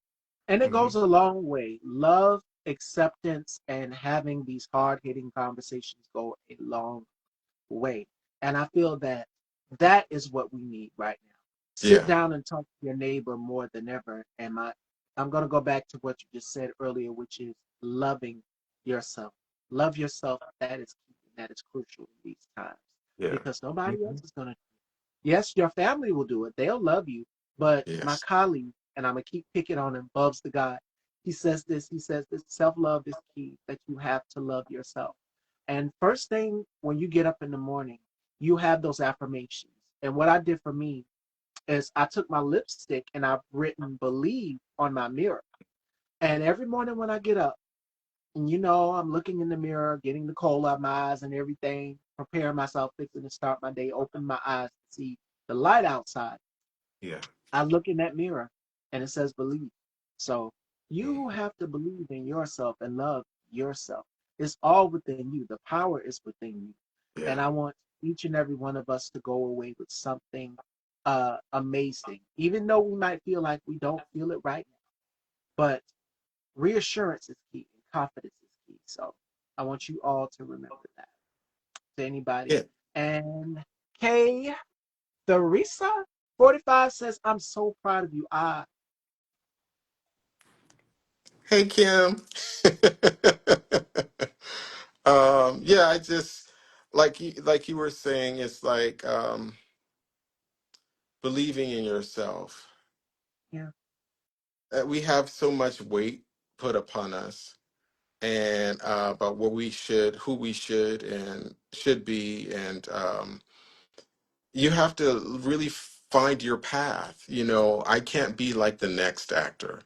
And it Hmm. goes a long way. Love, acceptance, and having these hard hitting conversations go a long way. And I feel that That is what we need right now. Sit Yeah. down and talk to your neighbor more than ever. And I'm going to go back to what you just said earlier, which is loving yourself. Love yourself. That is key. That is crucial in these times Yeah. because nobody else Mhm. is going to. Yes, your family will do it. They'll love you. But my Yes. colleague, and I'm going to keep picking on him, Bubs the guy, he says this self love is key, that you have to love yourself. And first thing when you get up in the morning, you have those affirmations. And what I did for me is I took my lipstick and I've written believe on my mirror. And every morning when I get up, and I'm looking in the mirror, getting the coal out of my eyes and everything, preparing myself, fixing to start my day, open my eyes to see the light outside. Yeah. I look in that mirror and it says believe. So you Mhm. have to believe in yourself and love yourself. It's all within you. The power is within you. And Yeah. I want each and every one of us to go away with something amazing, even though we might feel like we don't feel it right now. But reassurance is key and confidence is key. So I want you all to remember that to anybody. Yeah. And K. Theresa 45 says, I'm so proud of you. Hey, Kim. Yeah, I just like you were saying, it's like believing in yourself. Yeah, We have so much weight put upon us, and about what we should, who we should and should be, and you have to really find your path. I can't be like the next actor,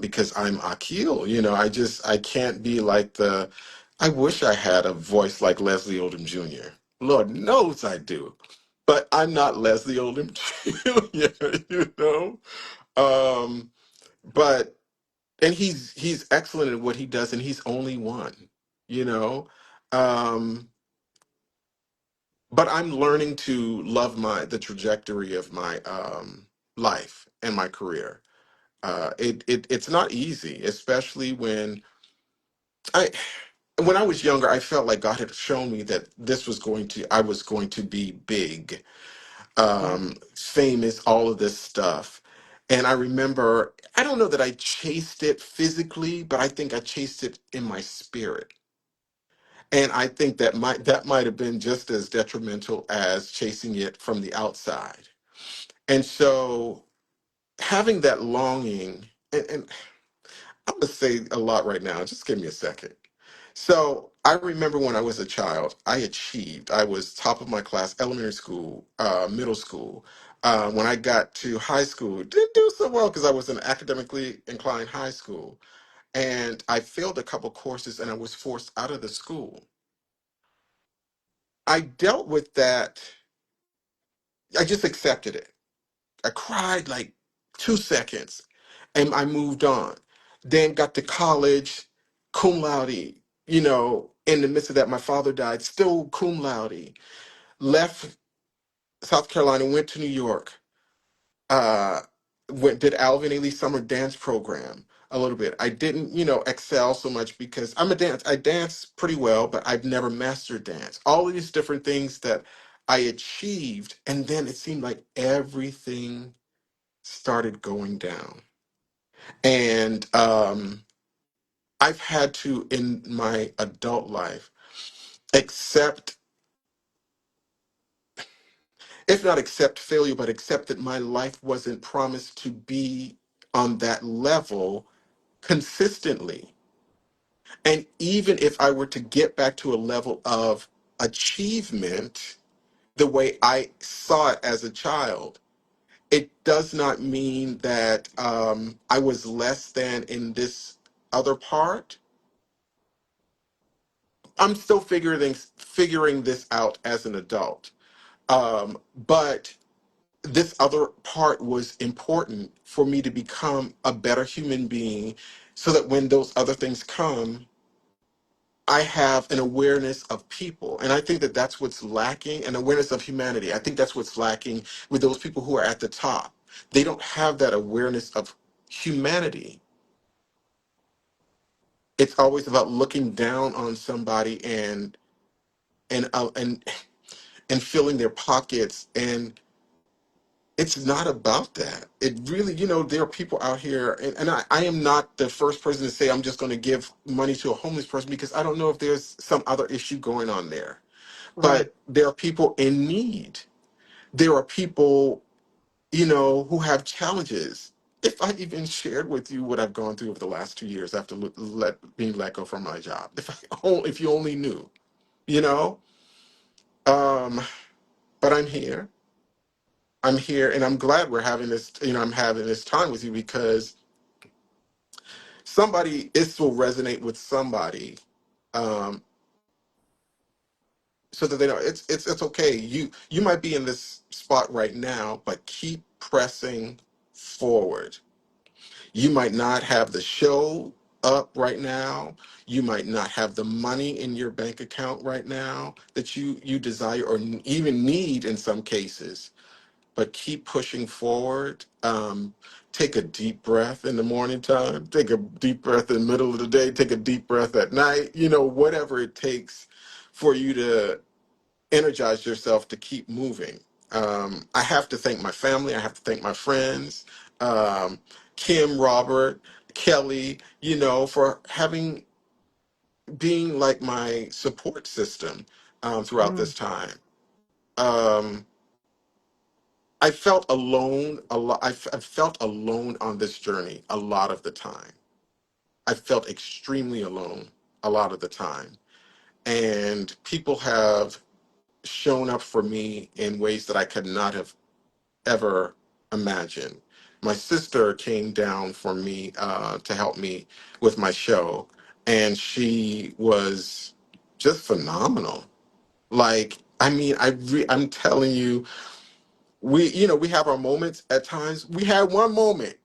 because I'm Akil. I can't be like the. I wish I had a voice like Leslie Odom Jr. Lord knows I do, but I'm not Leslie Odom Jr. Um, but and he's excellent at what he does, and he's only one. You know, um, but I'm learning to love the trajectory of my life and my career. It's not easy, especially I when I was younger. I felt like God had shown me that I was going to be big, yeah, famous, all of this stuff. And I remember, I don't know that I chased it physically, but I think I chased it in my spirit. And I think that might have been just as detrimental as chasing it from the outside. And so having that longing, and I'm gonna say a lot right now. Just give me a second. So I remember when I was a child, I achieved. I was top of my class, elementary school, middle school. When I got to high school, didn't do so well because I was an academically inclined high school, and I failed a couple courses, and I was forced out of the school. I dealt with that. I just accepted it. I cried like 2 seconds and I moved on. Then got to college, cum laude. In the midst of that, my father died, still cum laude. Left South Carolina, went to New York, uh, did Alvin Ailey summer dance program a little bit. I didn't, excel so much because I dance pretty well, but I've never mastered dance. All of these different things that I achieved, and then it seemed like everything started going down. And I've had to, in my adult life, accept, if not accept failure, but accept that my life wasn't promised to be on that level consistently. And even if I were to get back to a level of achievement the way I saw it as a child, it does not mean that I was less than in this other part. I'm still figuring this out as an adult. But this other part was important for me to become a better human being so that when those other things come, I have an awareness of people. And I think that that's what's lacking, an awareness of humanity. I think that's what's lacking with those people who are at the top. They don't have that awareness of humanity. It's always about looking down on somebody and and filling their pockets. And it's not about that. It really, there are people out here, and I am not the first person to say I'm just going to give money to a homeless person, because I don't know if there's some other issue going on there. Right. But there are people in need. There are people, who have challenges. If I even shared with you what I've gone through over the last 2 years after being let go from my job, if you only knew, you know, um, but I'm here. I'm here, and I'm glad we're having this. I'm having this time with you, because this will resonate with somebody, um, so that they know it's okay. You might be in this spot right now, but keep pressing forward. You might not have the show up right now. You might not have the money in your bank account right now that you desire, or even need in some cases, but keep pushing forward. Take a deep breath in the morning time. Take a deep breath in the middle of the day. Take a deep breath at night. Whatever it takes for you to energize yourself to keep moving. I have to thank my family. I have to thank my friends, um, Kim, Robert, Kelly, for being like my support system throughout Mm. this time. Um, I felt alone a lot. I felt alone on this journey a lot of the time. I felt extremely alone a lot of the time. And people have shown up for me in ways that I could not have ever imagined. My sister came down for me to help me with my show, and she was just phenomenal. Like, I mean, I'm telling you, we have our moments at times. We had one moment,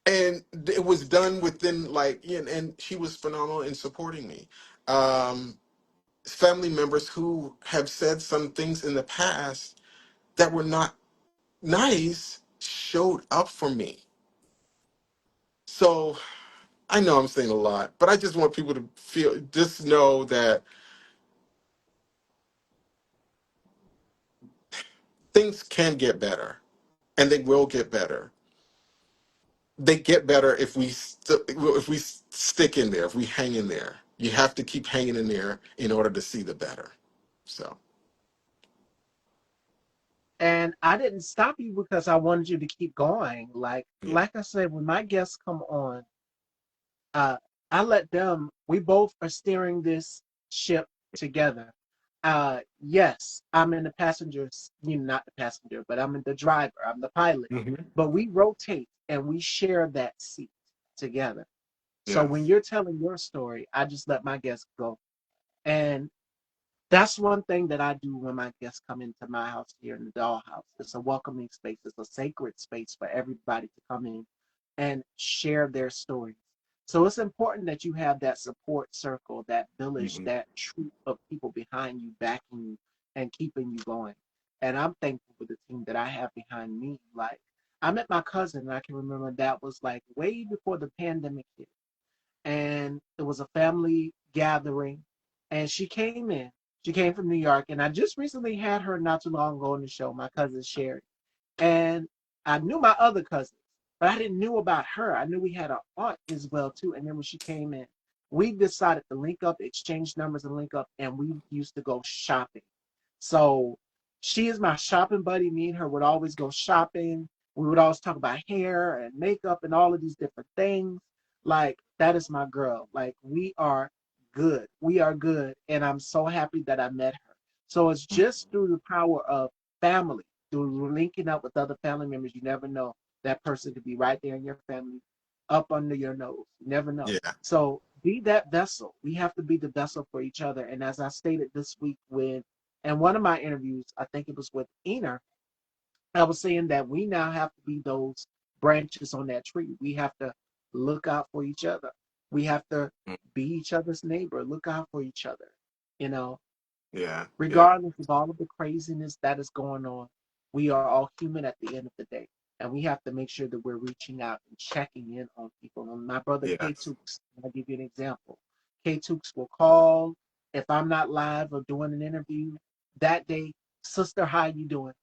and it was done within, like, and she was phenomenal in supporting me. Um, Family members who have said some things in the past that were not nice showed up for me. So I know I'm saying a lot, but I just want people to just know that things can get better, and they will get better. They get better if we stick in there, if we hang in there. You have to keep hanging in there in order to see the better. So And I didn't stop you because I wanted you to keep going. Like yeah. like I said, when my guests come on, uh, I let them. We both are steering this ship together. Yes, I'm in the passengers. Not the passenger, but I'm in the driver. I'm the pilot. Hmm. But we rotate and we share that seat together. So when Yes. you're telling your story, I just let my guests go. And that's one thing that I do when my guests come into my house here in the dollhouse. It's a welcoming space. It's a sacred space for everybody to come in and share their stories. So it's important that you have that support circle, that village, Hmm. that troop of people behind you, backing you and keeping you going. And I'm thankful for the team that I have behind me. Like I met my cousin, and I can remember that was like way before the pandemic hit, and it was a family gathering, and she came in. She came from New York, and I just recently had her not too long ago on the show. My cousin Sherry, and I knew my other cousins, but I didn't know about her. I knew we had an aunt as well too. And then when she came in, we decided to link up, exchange numbers, and link up. And we used to go shopping. So she is my shopping buddy. Me and her would always go shopping. We would always talk about hair and makeup and all of these different things. Like that is my girl. Like we are good. We are good. And I'm so happy that I met her. So it's just through the power of family, through linking up with other family members. You never know, that person could be right there in your family, up under your nose. You never know. Yeah. So be that vessel. We have to be the vessel for each other. And as I stated this week with, and one of my interviews, I think it was with Ener, I was saying that we now have to be those branches on that tree. We have to look out for each other. We have to Mm. be each other's neighbor, look out for each other. You know, Yeah. Yeah. regardless of all of the craziness that is going on, we are all human at the end of the day. And we have to make sure that we're reaching out and checking in on people. And my brother K Yes. Tooks, I'll give you an example. K Tooks will call if I'm not live or doing an interview. that day, sister, how you doing?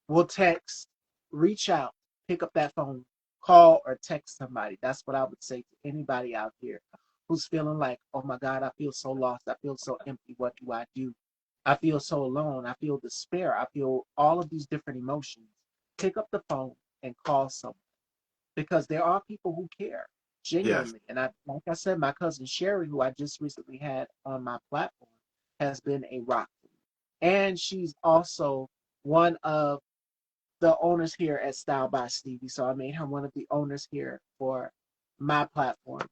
We'll text, reach out, pick up that phone, call or text somebody. That's what I would say to anybody out here who's feeling like, oh my God, I feel so lost. I feel so empty. What do I do? I feel so alone. I feel despair. I feel all of these different emotions. Pick up the phone and call someone because there are people who care Yes. genuinely. And I, like I said, my cousin Sherry, who I just recently had on my platform, has been a rock. And she's also one of the owners here at Style by Stevie. So I made her one of the owners here for my platform.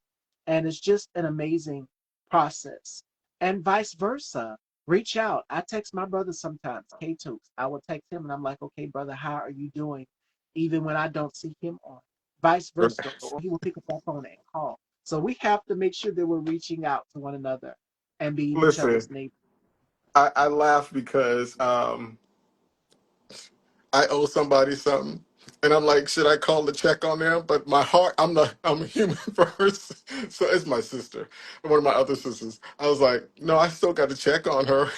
And it's just an amazing process. And vice versa. Reach out. I text my brother sometimes, K-Tooks. I will text him and I'm like, okay, brother, how are you doing? Even when I don't see him on. Vice versa. Or he will pick up that phone and call. So we have to make sure that we're reaching out to one another and being each Listen, other's neighbor. I laugh because I owe somebody something. And I'm like, should I call to check on them? But my heart, I'm a human first. So it's my sister, one of my other sisters. I was like, no, I still got to check on her,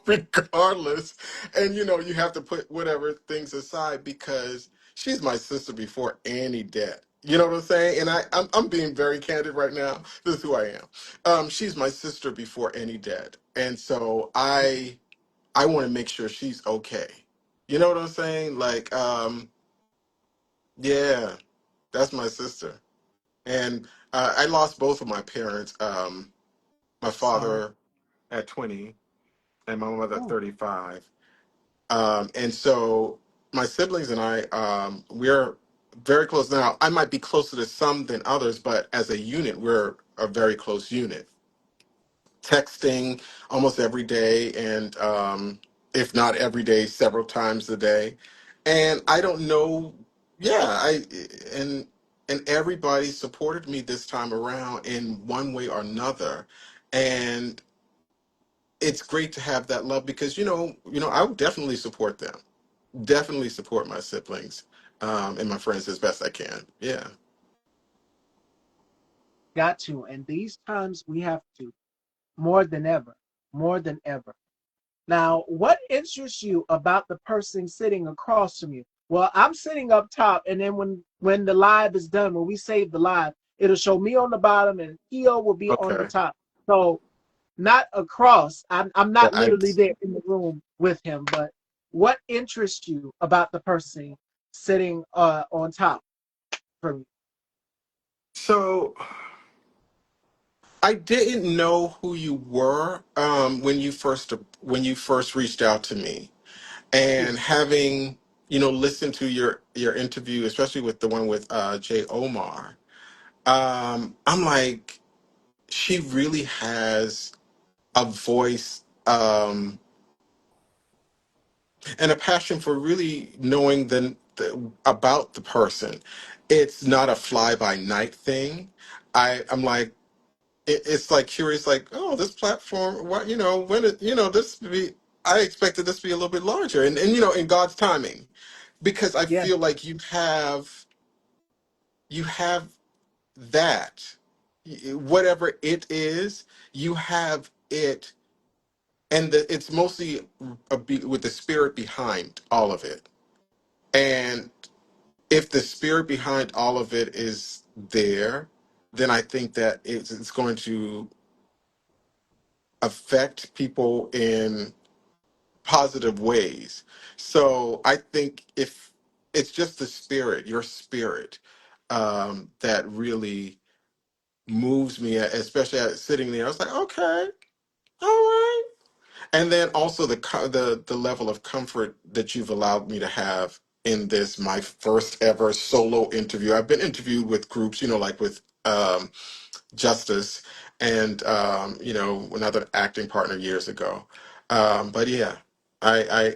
regardless. And you have to put whatever things aside because she's my sister before any debt. You know what I'm saying? And I'm being very candid right now. This is who I am. She's my sister before any debt. And so I want to make sure she's okay. You know what I'm saying? Like, yeah, that's my sister. And I lost both of my parents. My Sorry. father at 20 and my mother at Oh, 35. And so my siblings and I, we're very close now. I might be closer to some than others, but as a unit, we're a very close unit. Texting almost every day, and if not every day, several times a day. And I don't know, yeah, and and everybody supported me this time around in one way or another. And it's great to have that love because I would definitely support them, definitely support my siblings and my friends as best I can. Yeah. got to. And these times we have to more than ever, more than ever. Now, what interests you about the person sitting across from you? Well, I'm sitting up top, and then when the live is done, when we save the live, it'll show me on the bottom, and Keo will be on the Okay. top. So not across. I'm Yeah, not literally there in the room with him, but what interests you about the person sitting on top from you? so I didn't know who you were when you first reached out to me, Yeah, and having listened to your interview, especially with the one with Jay Omar. I'm like, she really has a voice and a passion for really knowing about the person. It's not a fly by night thing. I'm like, it's like curious, like, oh, this platform, what, when it, this be, I expected this to be a little bit larger, and in God's timing, because I yeah, feel like you have that, whatever it is, you have it, and it's mostly with the spirit behind all of it, and if the spirit behind all of it is there, then I think that it's going to affect people in positive ways. So I think if it's just the spirit, your spirit, that really moves me, especially sitting there. I was like, okay, all right. And then also the level of comfort that you've allowed me to have in this, my first ever solo interview. I've been interviewed with groups, like with Justice and another acting partner years ago. But yeah, I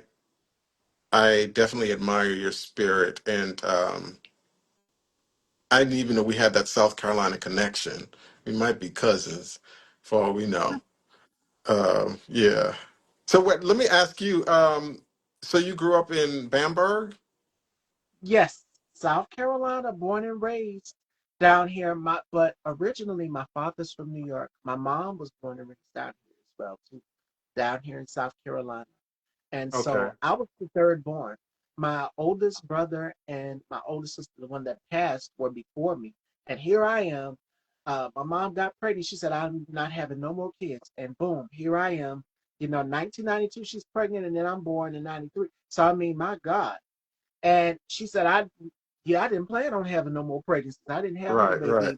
I definitely admire your spirit, and I didn't even know we had that South Carolina connection. We might be cousins, for all we know. Yeah. So what? Let me ask you. So you grew up in Bamberg? yes. South Carolina, born and raised down here. But originally my father's from New York. My mom was born and raised down here as well too, down here in South Carolina. And Okay. so I was the third born. My oldest brother and my oldest sister, the one that passed, were before me. And here I am. My mom got pregnant. She said, I'm not having no more kids. And boom, here I am. 1992, she's pregnant, and then I'm born in 93. So, I mean, my God. And she said, yeah, I didn't plan on having no more pregnancies. I didn't have no Right, right.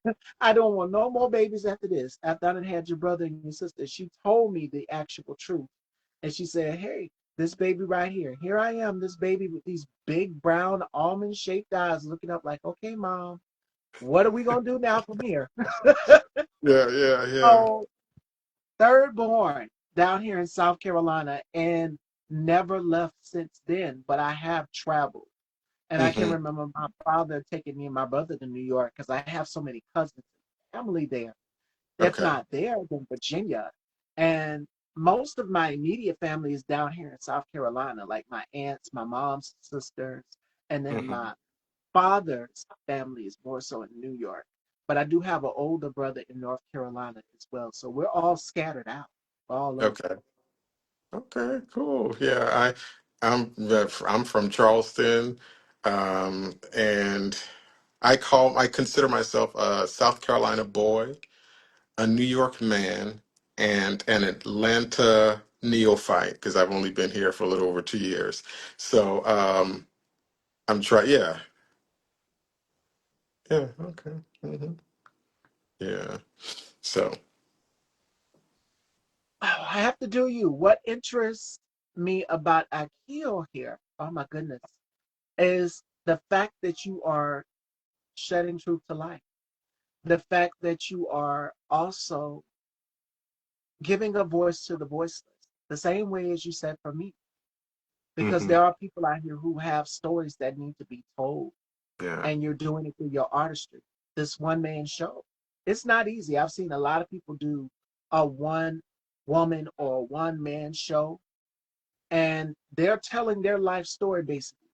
baby. I don't want no more babies after this. After I done had your brother and your sister, she told me the actual truth. And she said, hey, this baby right here I am, this baby with these big brown almond shaped eyes looking up like, okay, mom, what are we going to do now from here? Yeah, yeah, yeah. So, third born down here in South Carolina and never left since then, but I have traveled. And I can Hmm. remember my father taking me and my brother to New York because I have so many cousins and family there. If Okay. not there, then Virginia. And most of my immediate family is down here in South Carolina, like my aunts, my mom's sisters, and then Hmm. my father's family is more so in New York. But I do have an older brother in North Carolina as well. So we're all scattered out all over. Okay. Okay, cool. Yeah, I'm from Charleston, and I consider myself a South Carolina boy, a New York man, and an Atlanta neophyte because I've only been here for a little over 2 years. So I'm trying. Yeah, yeah. Okay. Hmm. Yeah. So. Oh, I have to do you. What interests me about Akil here, oh my goodness, is the fact that you are shedding truth to life. The fact that you are also giving a voice to the voiceless, the same way as you said for me, because Hmm. there are people out here who have stories that need to be told, Yeah. and you're doing it through your artistry. This one man show. It's not easy. I've seen a lot of people do a one woman or one man show, and they're telling their life story basically.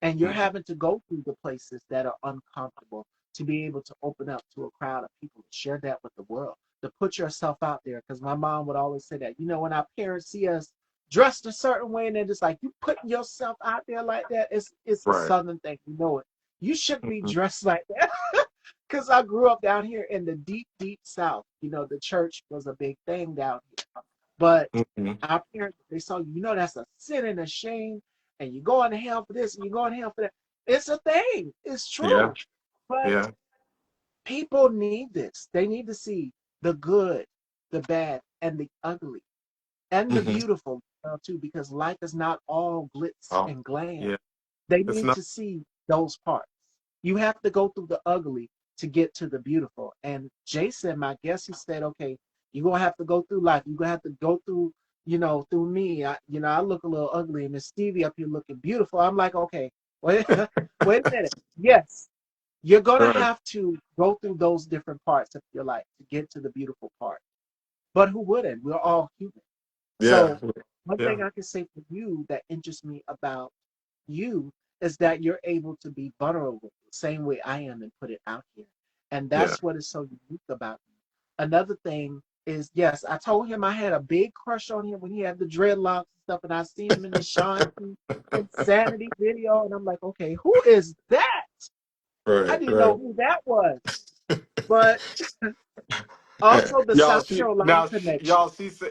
And you're Hmm. having to go through the places that are uncomfortable to be able to open up to a crowd of people and share that with the world, to put yourself out there. Because my mom would always say that, when our parents see us dressed a certain way and they're just like, you putting yourself out there like that, it's a Right. southern thing. You know it. You shouldn't be Hmm. dressed like that. Because I grew up down here in the deep, deep South. The church was a big thing down here. But Hmm. our parents, they saw that's a sin and a shame, and you're going to hell for this, and you're going to hell for that. It's a thing. It's Yeah. true. But Yeah. people need this. They need to see the good, the bad, and the ugly, and the Hmm. beautiful too, because life is not all glitz Oh, and glam. yeah. They It's need not. to see those parts. You have to go through the ugly to get to the beautiful. And Jason, my guess, he said, okay, you're gonna have to go through life. You're gonna have to go through, through me. I look a little ugly, and Miss Stevie up here looking beautiful. I'm like, okay, wait, wait a minute. Yes, you're gonna Right. have to go through those different parts of your life to get to the beautiful part. But who wouldn't? We're all human. Yeah. So one Yeah. thing I can say for you that interests me about you is that you're able to be vulnerable the same way I am and put it out here. And Yeah. that's what is so unique about you. Another thing is, yes, I told him I had a big crush on him when he had the dreadlocks and stuff, and I seen him in the Sean P. Insanity video, and I'm like, okay, who is that? I Right. didn't know Right. who that was. But also the Y'all, South Carolina connection.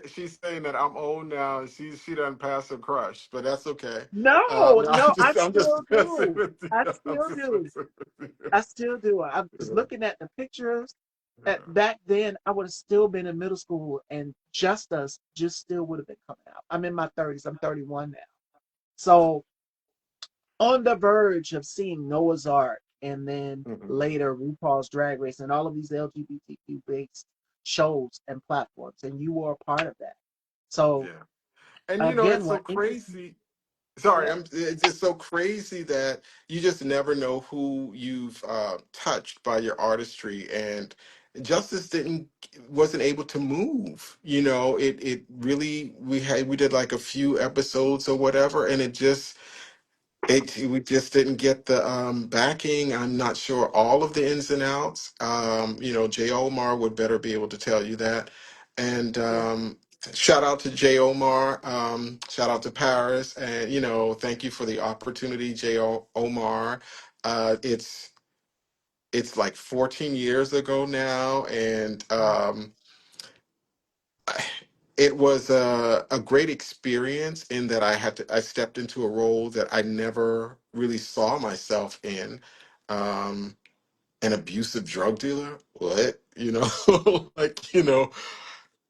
she's saying that I'm old now, and she doesn't pass her crush, but that's okay. No, No, no, I I'm just still messing do. with you. I I'm still just do. messing with you. I still do. I was Yeah. looking at the pictures. At Yeah. back then, I would have still been in middle school, and Just Us just still would have been coming out. I'm in my 30s. I'm 31 now. So on the verge of seeing Noah's Ark, and then Mhm. later RuPaul's Drag Race, and all of these LGBTQ based shows and platforms, and you were a part of that. So Yeah. And again, it's so what interests me? crazy. Sorry, Yeah, it's just so crazy that you just never know who you've touched by your artistry, and Justice didn't wasn't able to move. It really we did like a few episodes or whatever, and we just didn't get the backing. I'm not sure all of the ins and outs. Jay Omar would better be able to tell you that, and yeah. Shout out to J. Omar. Shout out to Paris, and thank you for the opportunity, J. Omar. It's like 14 years ago now, and it was a great experience in that I stepped into a role that I never really saw myself in. Um, an abusive drug dealer? What? Like,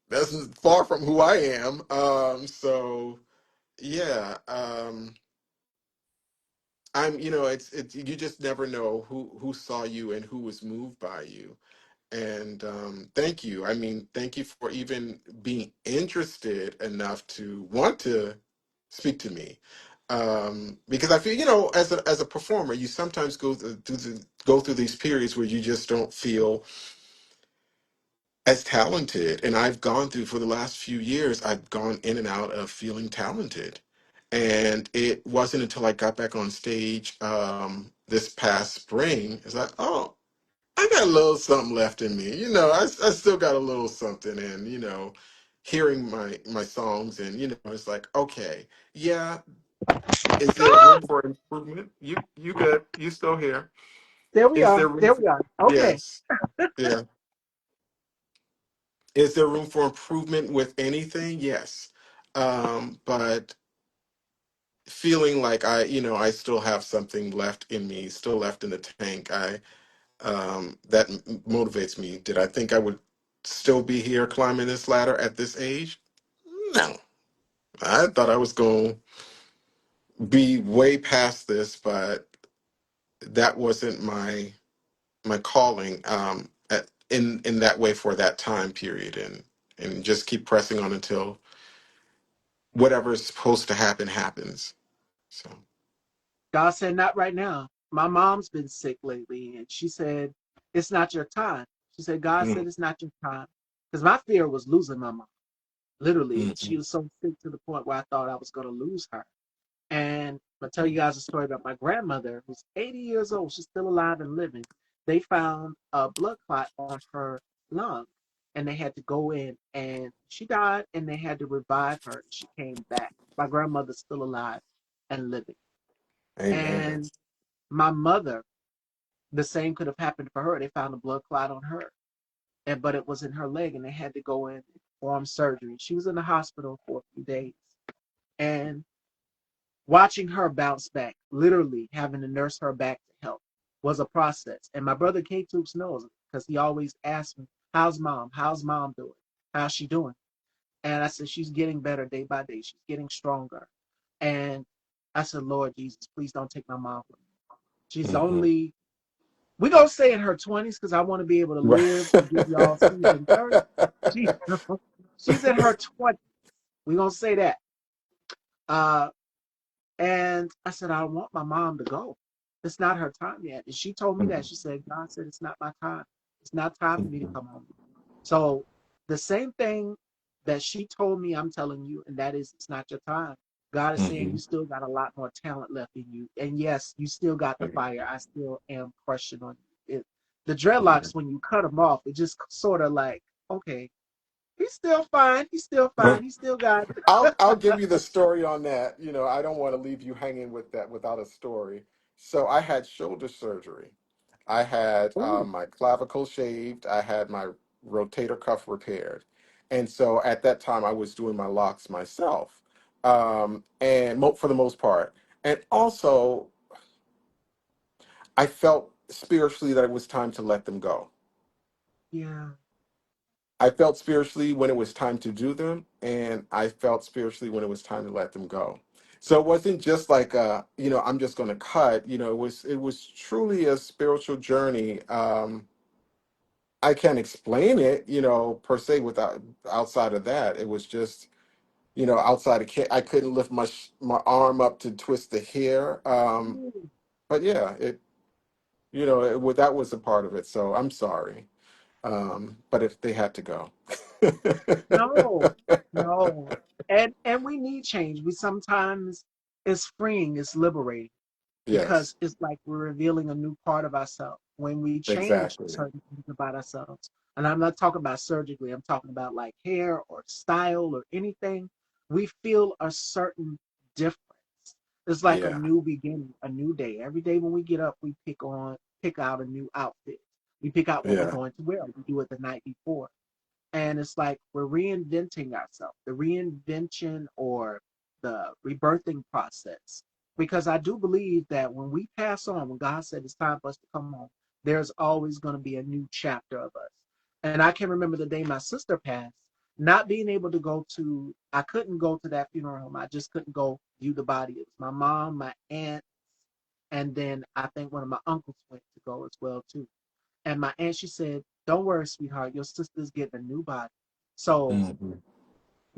that's far from who I am. So yeah, it's you just never know who saw you and who was moved by you. And thank you. I mean, thank you for even being interested enough to want to speak to me. Because I feel, as a performer, you sometimes go through these periods where you just don't feel as talented. And I've gone through, for the last few years, I've gone in and out of feeling talented. And it wasn't until I got back on stage this past spring, it's like, oh, I got a little something left in me. I still got a little something. And, hearing my songs, and, it's like, okay, yeah, is there room for improvement? You good. You still here. There we Is are. there room There for, we are. Okay. yes. Yeah. Is there room for improvement with anything? Yes. But feeling like I still have something left in me, still left in the tank, that motivates me. Did I think I would still be here climbing this ladder at this age? No. I thought I was going to be way past this, but that wasn't my calling in that way for that time period, and just keep pressing on until whatever is supposed to happen happens. So. God said, not right now. My mom's been sick lately, and she said, it's not your time. She said, God Mm, said, it's not your time. Because my fear was losing my mom. Literally, she mhm, was so sick to the point where I thought I was going to lose her. And I'll tell you guys a story about my grandmother, who's 80 years old. She's still alive and living. They found a blood clot on her lung, and they had to go in, and she died, and they had to revive her. She came back. My grandmother's still alive and living. amen. And my mother, the same could have happened for her. They found a blood clot on her, but it was in her leg, and they had to go in and perform surgery. She was in the hospital for a few days, and watching her bounce back, literally having to nurse her back to health, was a process. And my brother K Tubes knows it because he always asks me, "How's mom? How's mom doing? How's she doing?" And I said, "She's getting better day by day. She's getting stronger." And I said, "Lord Jesus, please don't take my mom from me. She's Hmm. only, we gonna say in her 20s because I want to be able to live to give y'all season 30. She, she's in her 20s. We gonna say that. Uh, and I said, I want my mom to go. It's not her time yet. And she told me that. She said, God said, it's not my time. It's not time for me to Mhm. come home. So the same thing that she told me, I'm telling you, and that is, it's not your time. God is saying, you Mhm. still got a lot more talent left in you. And yes, you still got the fire. I still am crushing on you. The dreadlocks, when you cut them off, it just sort of like, okay, he's still fine. He's still Well, fine. He still got I'll give you the story on that. I don't want to leave you hanging with that without a story. So I had shoulder surgery. I had it. my clavicle shaved. I had my rotator cuff repaired, and so at that time I was doing my locks myself, and for the most part. And also, I felt spiritually that it was time to let them go. Yeah. I felt spiritually when it was time to do them, and I felt spiritually when it was time to let them go. So it wasn't just like I'm just going to cut. It was truly a spiritual journey. I can't explain it, per se without outside of that. It was just, outside of I couldn't lift my arm up to twist the hair. But yeah, that was a part of it. So I'm sorry. But if they had to go. No, no. And we need change. We sometimes, it's freeing, it's liberating Yes, because it's like we're revealing a new part of ourselves when we change exactly. certain things about ourselves. and I'm not talking about surgically, I'm talking about like hair or style or anything, we feel a certain difference. It's like a Yeah. new beginning, a new day. Every day when we get up, we pick out a new outfit. We pick out what we're Yeah. going to wear. We do it the night before. And it's like we're reinventing ourselves, the reinvention or the rebirthing process. Because I do believe that when we pass on, when God said it's time for us to come home, there's always going to be a new chapter of us. And I can remember the day my sister passed, not being able to I couldn't go to that funeral home. I just couldn't go view the body. It was my mom, my aunt, and then I think one of my uncles went to go as well too. And my aunt, she said, "Don't worry, sweetheart, your sister's getting a new body." So Hmm.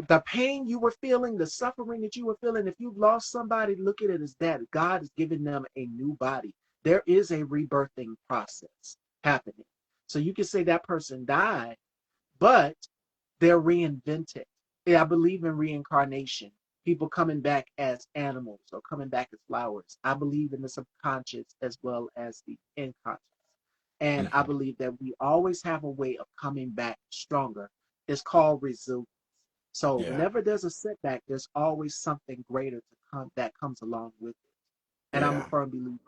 the pain you were feeling, the suffering that you were feeling, if you've lost somebody, look at it as that. God is giving them a new body. There is a rebirthing process happening. So you can say that person died, but they're reinvented. Yeah, I believe in reincarnation. People coming back as animals or coming back as flowers. I believe in the subconscious as well as the unconscious. And I Hmm. believe that we always have a way of coming back stronger. It's called resilience. So Yeah. whenever there's a setback, there's always something greater to come that comes along with it. And I'm a Yeah. firm believer.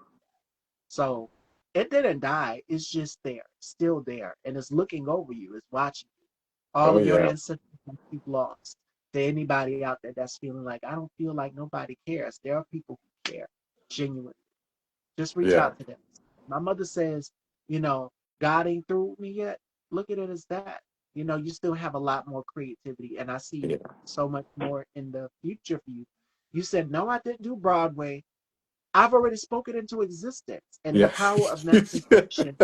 So it didn't die. It's just there, still there. And it's looking over you, it's watching you. All Oh of your yeah. ancestors that you've lost. To anybody out there that's feeling like, I don't feel like nobody cares. There are people who care genuinely. Just reach Yeah. out to them. My mother says, you know, God ain't through with me yet. Look at it as that. You know, you still have a lot more creativity, and I see Yeah. so much more in the future for you. You said, no, I didn't do Broadway. I've already spoken into existence, and the Yeah. power of manifestation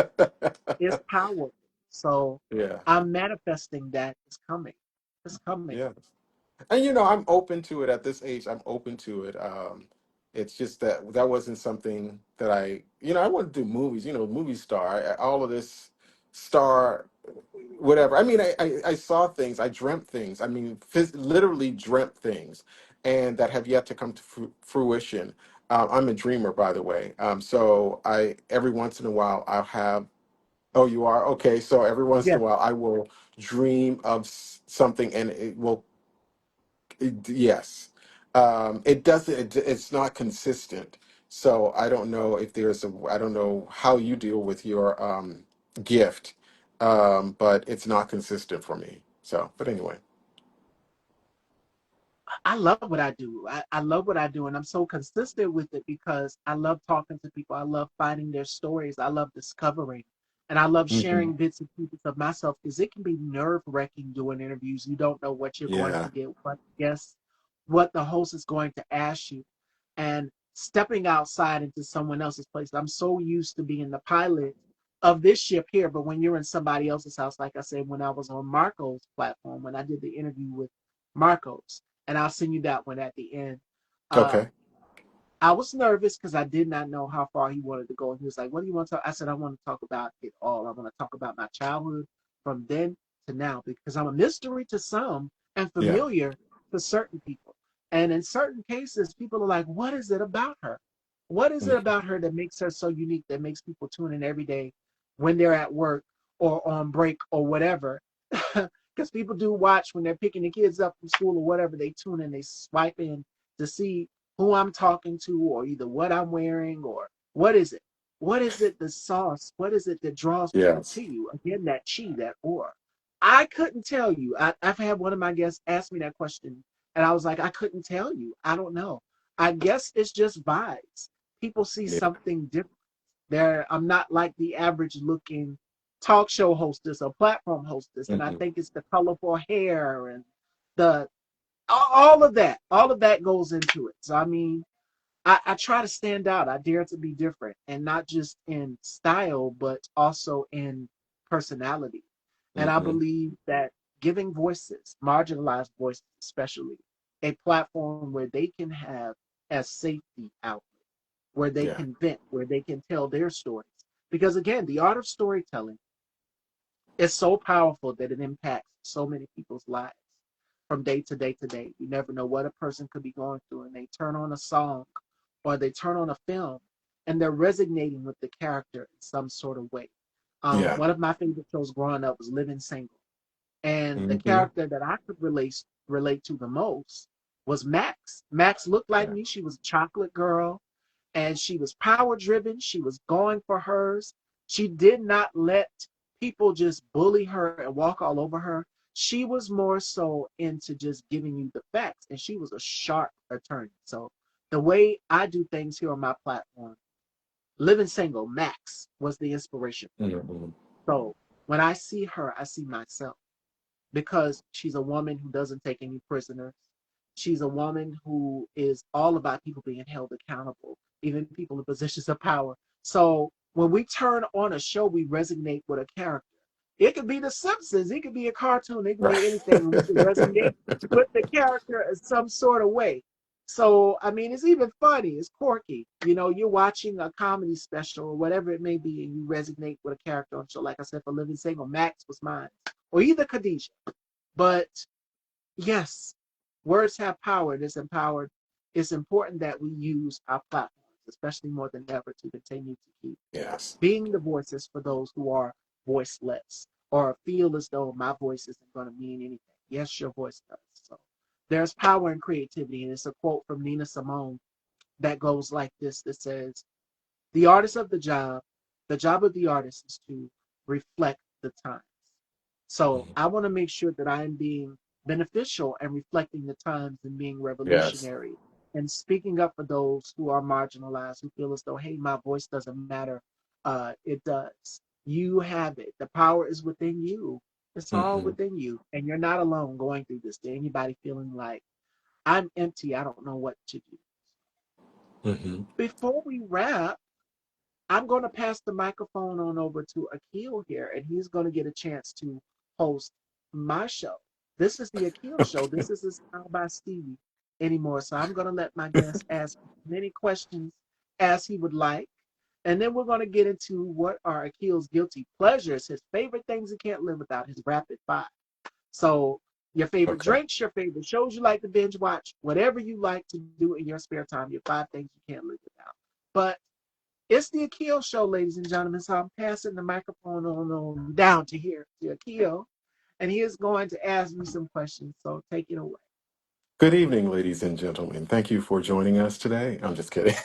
is powerful. So Yeah. I'm manifesting that it's coming. It's coming. Yeah. And I'm open to it at this age. I'm open to it. It's just that wasn't something that I want to do movies. Movie star. All of this star, whatever. I mean, I saw things. I dreamt things. I mean, literally dreamt things, and that have yet to come to fruition. I'm a dreamer, by the way. So I every once in a while I'll have. Oh, you are okay. So every once in Yes, a while I will dream of something, and it will yes. It doesn't, it's not consistent. So I don't know if I don't know how you deal with your gift, but it's not consistent for me. So, but anyway. I love what I do. I love what I do, and I'm so consistent with it because I love talking to people. I love finding their stories. I love discovering, and I love Hmm. sharing bits and pieces of myself because it can be nerve wracking doing interviews. You don't know what you're going Yeah. to get, what the host is going to ask you, and stepping outside into someone else's place. I'm so used to being the pilot of this ship here, but when you're in somebody else's house, like I said, when I was on Marco's platform, when I did the interview with Marcos, and I'll send you that one at the end. Okay. Um, I was nervous because I did not know how far he wanted to go. And he was like, "What do you want to talk?" I said, "I want to talk about it all. I want to talk about my childhood from then to now because I'm a mystery to some and Yeah. familiar to certain people. And in certain cases, people are like, "What is it about her? What is it Mhm. about her that makes her so unique that makes people tune in every day when they're at work or on break or whatever?" Because people do watch when they're picking the kids up from school or whatever. They tune in, they swipe in to see who I'm talking to, or either what I'm wearing, or what is it? What is it, the sauce? What is it that draws people Yes. to you? Again, that chi, that aura. I couldn't tell you. I've had one of my guests ask me that question, and I was like, I couldn't tell you. I don't know. I guess it's just vibes. People see Yeah. something different. I'm not like the average looking talk show hostess or platform hostess, and I Hmm. think it's the colorful hair and the all of that goes into it. So I mean, I try to stand out. I dare to be different, and not just in style, but also in personality. And I Hmm. believe that giving voices, marginalized voices especially, a platform where they can have a safety outlet, where they Yeah. can vent, where they can tell their stories. Because again, the art of storytelling is so powerful that it impacts so many people's lives from day to day to day. You never know what a person could be going through, and they turn on a song or they turn on a film and they're resonating with the character in some sort of way. Yeah. One of my favorite shows growing up was Living Single. And the Hmm. character that I could relate to the most was Max. Max looked like Yeah. me. She was a chocolate girl and she was power driven. She was going for hers. She did not let people just bully her and walk all over her. She was more so into just giving you the facts, and she was a sharp attorney. So the way I do things here on my platform, Living Single, Max was the inspiration for me. Hmm. So when I see her, I see myself because she's a woman who doesn't take any prisoners. She's a woman who is all about people being held accountable, even people in positions of power. So when we turn on a show, we resonate with a character. It could be The Simpsons, it could be a cartoon, it could be Right. anything. We can resonate with the character in some sort of way. So, I mean, it's even funny, it's quirky. You know, you're watching a comedy special or whatever it may be, and you resonate with a character on a show. Like I said, for Living Single, Max was mine, or either Khadijah. But yes, words have power. It is empowered. It's important that we use our platforms, especially more than ever, to continue to keep Yes. being the voices for those who are voiceless or feel as though my voice isn't going to mean anything. Yes, your voice does. So there's power in creativity. And it's a quote from Nina Simone that goes like this that says, the job of the artist is to reflect the times. So Mhm. I want to make sure that I am being beneficial and reflecting the times and being Yes. revolutionary and speaking up for those who are marginalized, who feel as though, hey, my voice doesn't matter. It does. You have it. The power is within you. It's all Hmm. within you. And you're not alone going through this. To anybody feeling like I'm empty, I don't know what to do. Hmm. Before we wrap, I'm going to pass the microphone on over to Akil here, and he's going to get a chance to host my show. This is the Akil show. This isn't Style by Stevie anymore. So I'm going to let my guest ask many questions as he would like. And then we're going to get into what are Akil's guilty pleasures, his favorite things he can't live without, his rapid fire. So your favorite Okay. drinks, your favorite shows you like to binge watch, whatever you like to do in your spare time, your 5 things you can't live without. But it's the Akil show, ladies and gentlemen. So I'm passing the microphone on down to here to Akil, and he is going to ask me some questions. So take it away. Good evening, ladies and gentlemen. Thank you for joining us today. I'm just kidding.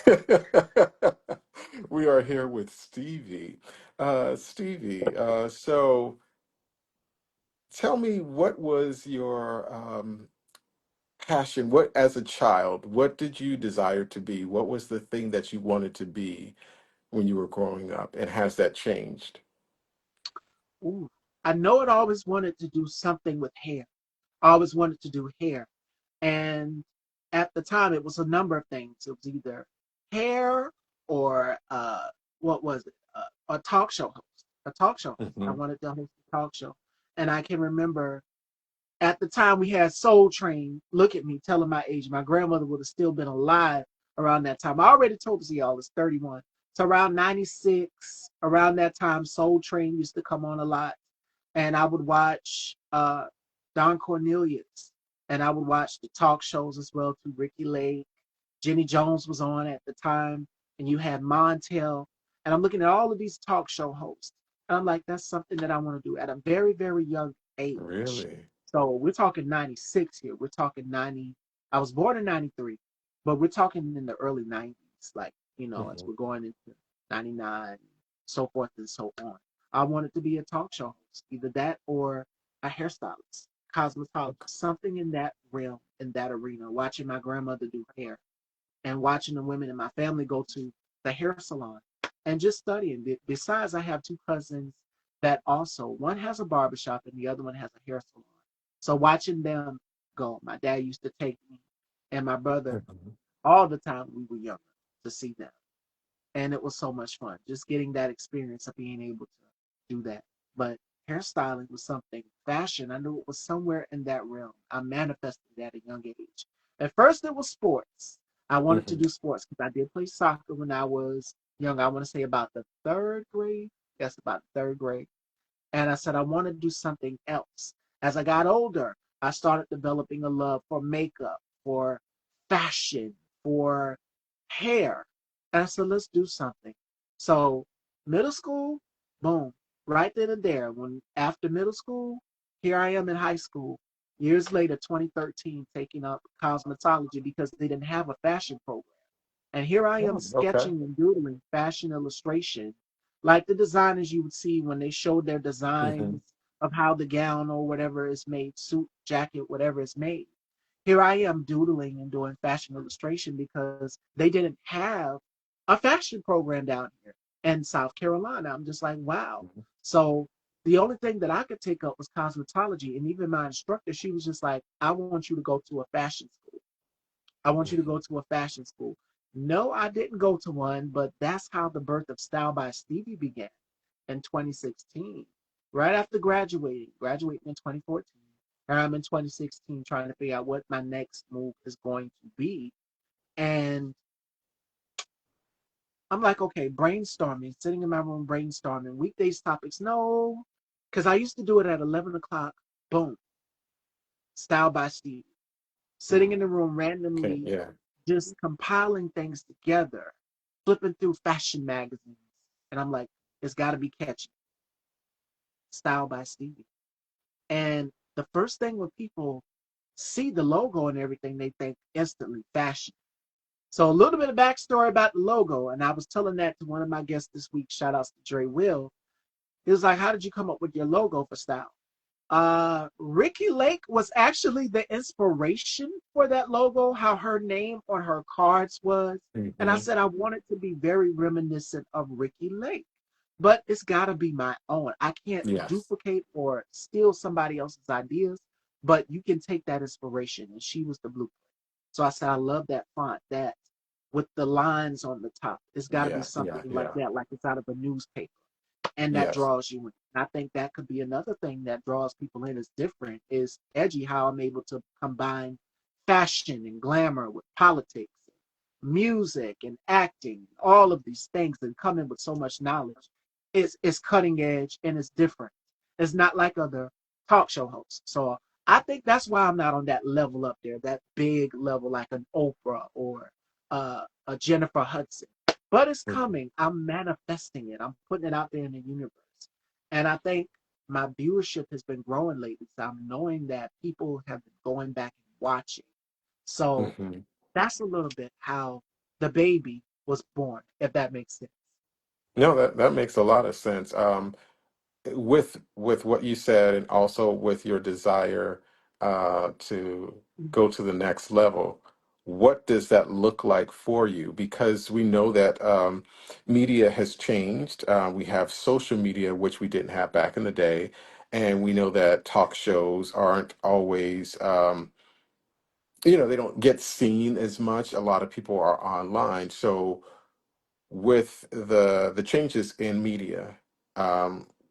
We are here with Stevie. Stevie, so tell me, what was your passion? What, as a child, what did you desire to be? What was the thing that you wanted to be when you were growing up? And has that changed? Ooh, I know it always wanted to do something with hair. I always wanted to do hair, and at the time it was a number of things. It was either hair or what was it? A talk show host. A talk show host. I Hmm. wanted to host a talk show, and I can remember at the time we had Soul Train. Look at me telling my age. My grandmother would have still been alive around that time. I already told y'all it's 31. So around 96, around that time, Soul Train used to come on a lot. And I would watch Don Cornelius. And I would watch the talk shows as well too. Ricky Lake. Jenny Jones was on at the time. And you had Montel. And I'm looking at all of these talk show hosts. And I'm like, that's something that I want to do at a very, very young age. Really? So we're talking 96 here. We're talking 90. I was born in 93, but we're talking in the early 90s, like, as Hmm. we're going into 99, so forth and so on. I wanted to be a talk show host, either that or a hairstylist, cosmetologist, something in that realm, in that arena, watching my grandmother do hair and watching the women in my family go to the hair salon and just studying. Besides, I have two cousins that also, one has a barbershop and the other one has a hair salon. So watching them go, my dad used to take me and my brother Hmm. all the time we were younger to see them. And it was so much fun just getting that experience of being able to do that. But hairstyling was something, fashion, I knew it was somewhere in that realm. I manifested at a young age. At first, it was sports. I wanted to Hmm. do sports because I did play soccer when I was young. I want to say about the third grade. Yes, about third grade. And I said, I want to do something else. As I got older, I started developing a love for makeup, for fashion, for hair. And I said, let's do something. So, middle school, boom. right then and there. When after middle school, here I am in high school, years later, 2013, taking up cosmetology because they didn't have a fashion program. And here I am Oh, okay. sketching and doodling fashion illustration, like the designers you would see when they showed their Hmm. designs of how the gown or whatever is made, suit, jacket, whatever is made. Here I am doodling and doing fashion illustration because they didn't have a fashion program down here in South Carolina. I'm just like, wow. So the only thing that I could take up was cosmetology. And even my instructor, she was just like, I want you to go to a fashion school. I want you to go Hmm. to a fashion school. No, I didn't go to one, but that's how the birth of Style by Stevie began in 2016. Right after graduating in 2014. And I'm in 2016 trying to figure out what my next move is going to be. And I'm like, okay, brainstorming, sitting in my room brainstorming, weekdays topics. No, because I used to do it at 11 o'clock. Boom, Style by Stevie. Sitting in the room Okay. randomly, Yeah. just compiling things together, flipping through fashion magazines. And I'm like, it's got to be catchy. Style by Stevie. And the first thing when people see the logo and everything, they think instantly fashion. So a little bit of backstory about the logo, and I was telling that to one of my guests this week. Shout outs to Dre Will. He was like, "How did you come up with your logo for Style?" Ricky Lake was actually the inspiration for that logo, how her name on her cards was. And I Hmm. said I wanted to be very reminiscent of Ricky Lake, but it's got to be my own. I can't Yes. duplicate or steal somebody else's ideas, but you can take that inspiration. And she was the blueprint. So I said, I love that font, that with the lines on the top. It's got to be Yeah. something Yeah. like Yeah. that, like it's out of a newspaper, and that Yes. draws you in. I think that could be another thing that draws people in is different, is edgy, how I'm able to combine fashion and glamour with politics, music and acting, all of these things and come in with so much knowledge. It's cutting edge and it's different. It's not like other talk show hosts. So I think that's why I'm not on that level up there, that big level like an Oprah or a Jennifer Hudson. But it's Hmm. coming. I'm manifesting it. I'm putting it out there in the universe. And I think my viewership has been growing lately. So I'm knowing that people have been going back and watching. So Hmm. that's a little bit how the baby was born, if that makes sense. No, that makes a lot of sense. With what you said, and also with your desire to go to the next level, what does that look like for you? Because we know that media has changed. We have social media, which we didn't have back in the day, and we know that talk shows aren't always, they don't get seen as much. A lot of people are online, so with the changes in media,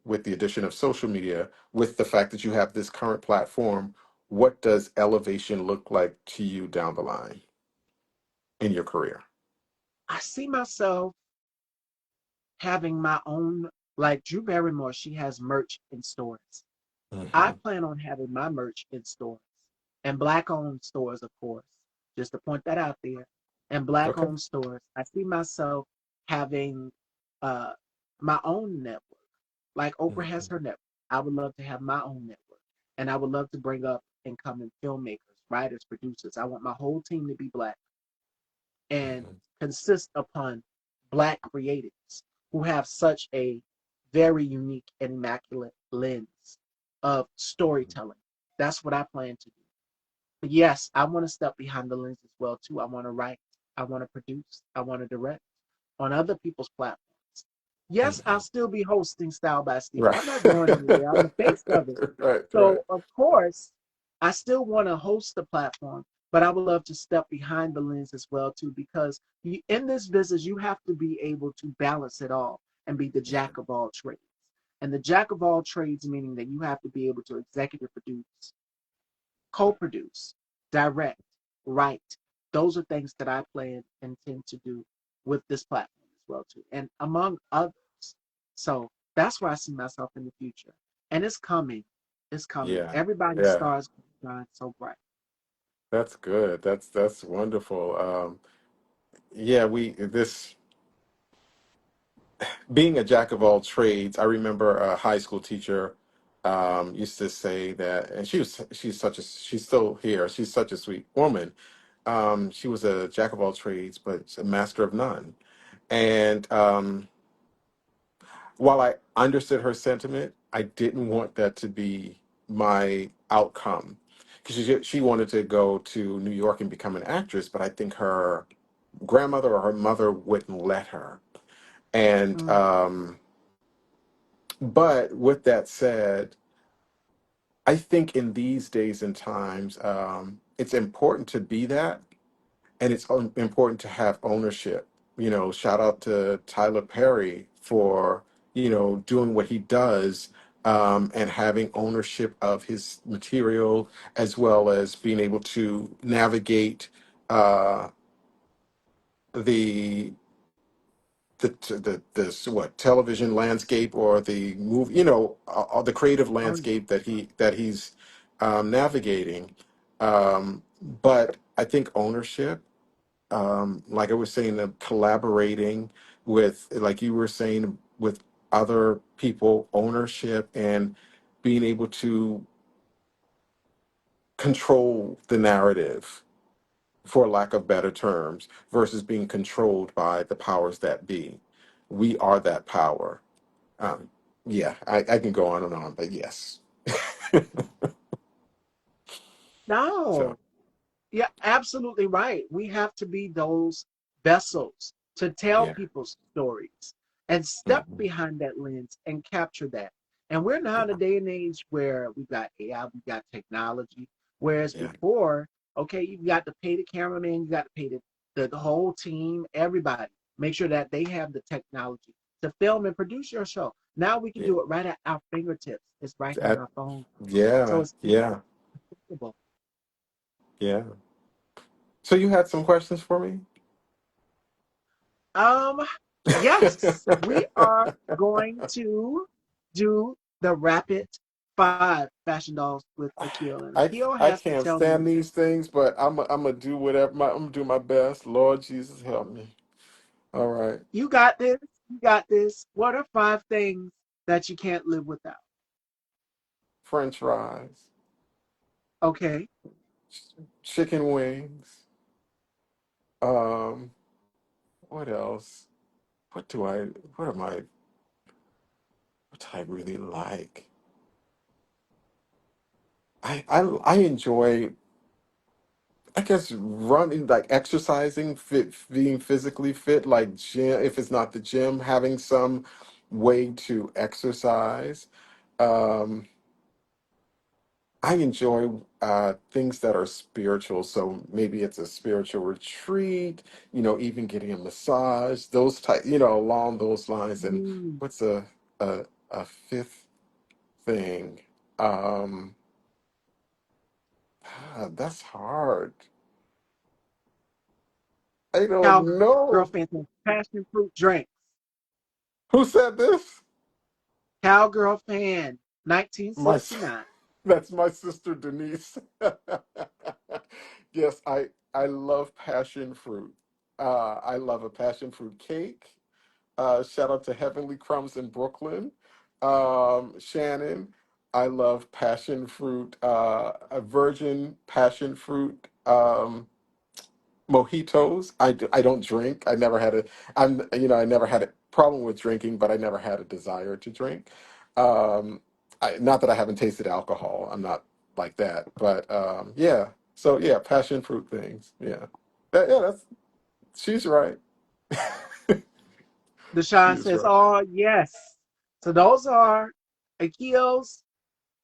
with the addition of social media, with the fact that you have this current platform, what does elevation look like to you down the line in your career? I see myself having my own, like Drew Barrymore, she has merch in stores. I Hmm. plan on having my merch in stores and black owned stores, of course, just to point that out there. And black Okay. owned stores, I see myself having uh, my own network. Like Oprah has Hmm. her network. I would love to have my own network. And I would love to bring up incoming filmmakers, writers, producers. I want my whole team to be black and Hmm. consist upon black creatives who have such a very unique and immaculate lens of storytelling. That's what I plan to do. But yes, I want to step behind the lens as well too. I want to write, I want to produce, I want to direct on other people's platforms. Yes, I'll Hmm. still be hosting Style by Stevie. Right. I'm not going anywhere. I'm the face of it. Right. Right. So, of course, I still want to host the platform, but I would love to step behind the lens as well too, because in this business, you have to be able to balance it all and be the jack of all trades. And the jack of all trades meaning that you have to be able to executive produce, co-produce, direct, write. Those are things that I plan and intend to do with this platform as well too, and among others. So that's where I see myself in the future, and it's coming. It's coming. Yeah. Everybody's Yeah. stars shine so bright. That's good. That's wonderful. Yeah, we this being a jack of all trades, I remember a high school teacher used to say that, and she's still here. She's such a sweet woman. She was a jack of all trades, but a master of none. And while I understood her sentiment, I didn't want that to be my outcome because she wanted to go to New York and become an actress, but I think her grandmother or her mother wouldn't let her. And Mm. but with that said, I think in these days and times, it's important to be that, and it's important to have ownership. You know, shout out to Tyler Perry for doing what he does, and having ownership of his material, as well as being able to navigate uh, the what television landscape or the movie, the creative Oh, yeah. landscape that he's navigating. But I think ownership, like I was saying, the collaborating with, like you were saying, with other people, ownership and being able to control the narrative, for lack of better terms, versus being controlled by the powers that be. We are that power. Um, yeah, I can go on and on, but yes. So No. Yeah, absolutely right. We have to be those vessels to tell yeah. people's stories and step Hmm. behind that lens and capture that. And we're now in a Yeah, day and age where we've got AI, we've got technology. Whereas yeah, before, okay, you got to pay the cameraman, you got to pay the whole team, everybody. Make sure that they have the technology to film and produce your show. Now we can yeah. do it right at our fingertips. It's right here on That, our phone. So yeah, it's yeah, accessible. yeah. So you had some questions for me? Um, yes, we are going to do the rapid five fashion dolls with Akil, and Akil I has to can't tell me, stand these things, but I'm gonna do whatever. I'm gonna do my best. Lord Jesus, help me. All right. you got this, you got this. What are five things that you can't live without? French fries, Okay, chicken wings. Um, what else? What do I? What am I? What do I really like? I enjoy, I guess, running, like exercising, being physically fit, like gym. If it's not the gym, having some way to exercise. Um, I enjoy things that are spiritual. So maybe it's a spiritual retreat, even getting a massage, those type, along those lines. And mm, what's a, a fifth thing? Um, that's hard. I don't cowgirl know. fan, passion fruit drinks. Who said this? Cowgirl fan, My, s- 1969. that's my sister Denise. Yes, I love passion fruit. I love a passion fruit cake. Shout out to Heavenly Crumbs in Brooklyn. Shannon, I love passion fruit, a virgin passion fruit. Mojitos. I don't drink. I never had a problem with drinking, but I never had a desire to drink. Not that I haven't tasted alcohol. I'm not like that, but yeah. So yeah, passion fruit things. Yeah, yeah. That's she's right. She Deshaun is says, right. "Oh yes." So those are Akil's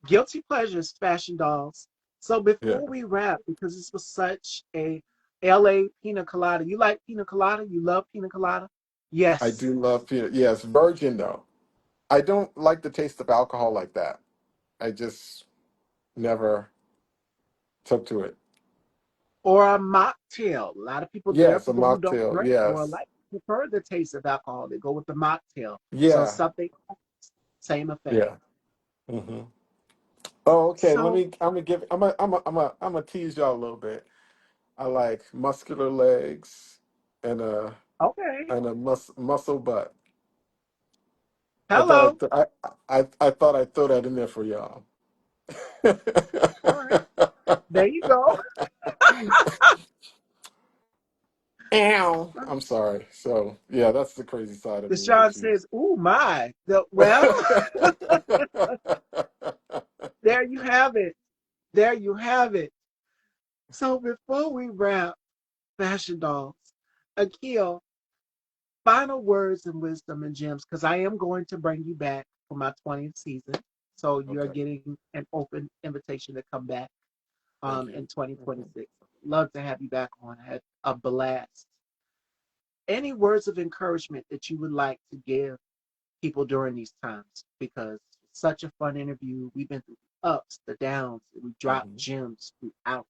guilty pleasures, fashion dolls. So Yeah, before we wrap, because this was such a LA pina colada, you like pina colada? You love pina colada? I Yes. do love peanut. Yes, virgin though. I don't like the taste of alcohol like that. I just never took to it. Or a mocktail. A lot of people, there are Yes, a people who don't mocktail. drink or Yes. like prefer the taste of alcohol. They go with the mocktail. So Yeah. something, same effect. Yeah. Hmm. Oh, okay. Let So, me. I'm gonna give. I'm gonna tease y'all a little bit. I like muscular legs and a okay. muscle butt. I thought Hello. I thought I'd throw that in there for y'all. All right. There you go. Ow. I'm sorry. So yeah, that's the crazy side of me Deshaun that you. says, "Ooh my." Well, there you have it. There you have it. So before we wrap, Fashion Dolls, Akil, final words and wisdom and gems, because I am going to bring you back for my 20th season. So you're Okay. getting an open invitation to come back Thank in you. Mhm. 2026. Love to have you back on. I had a blast. Any words of encouragement that you would like to give people during these times? Because it's such a fun interview. We've been through the ups, the downs, we dropped Mhm. gems throughout.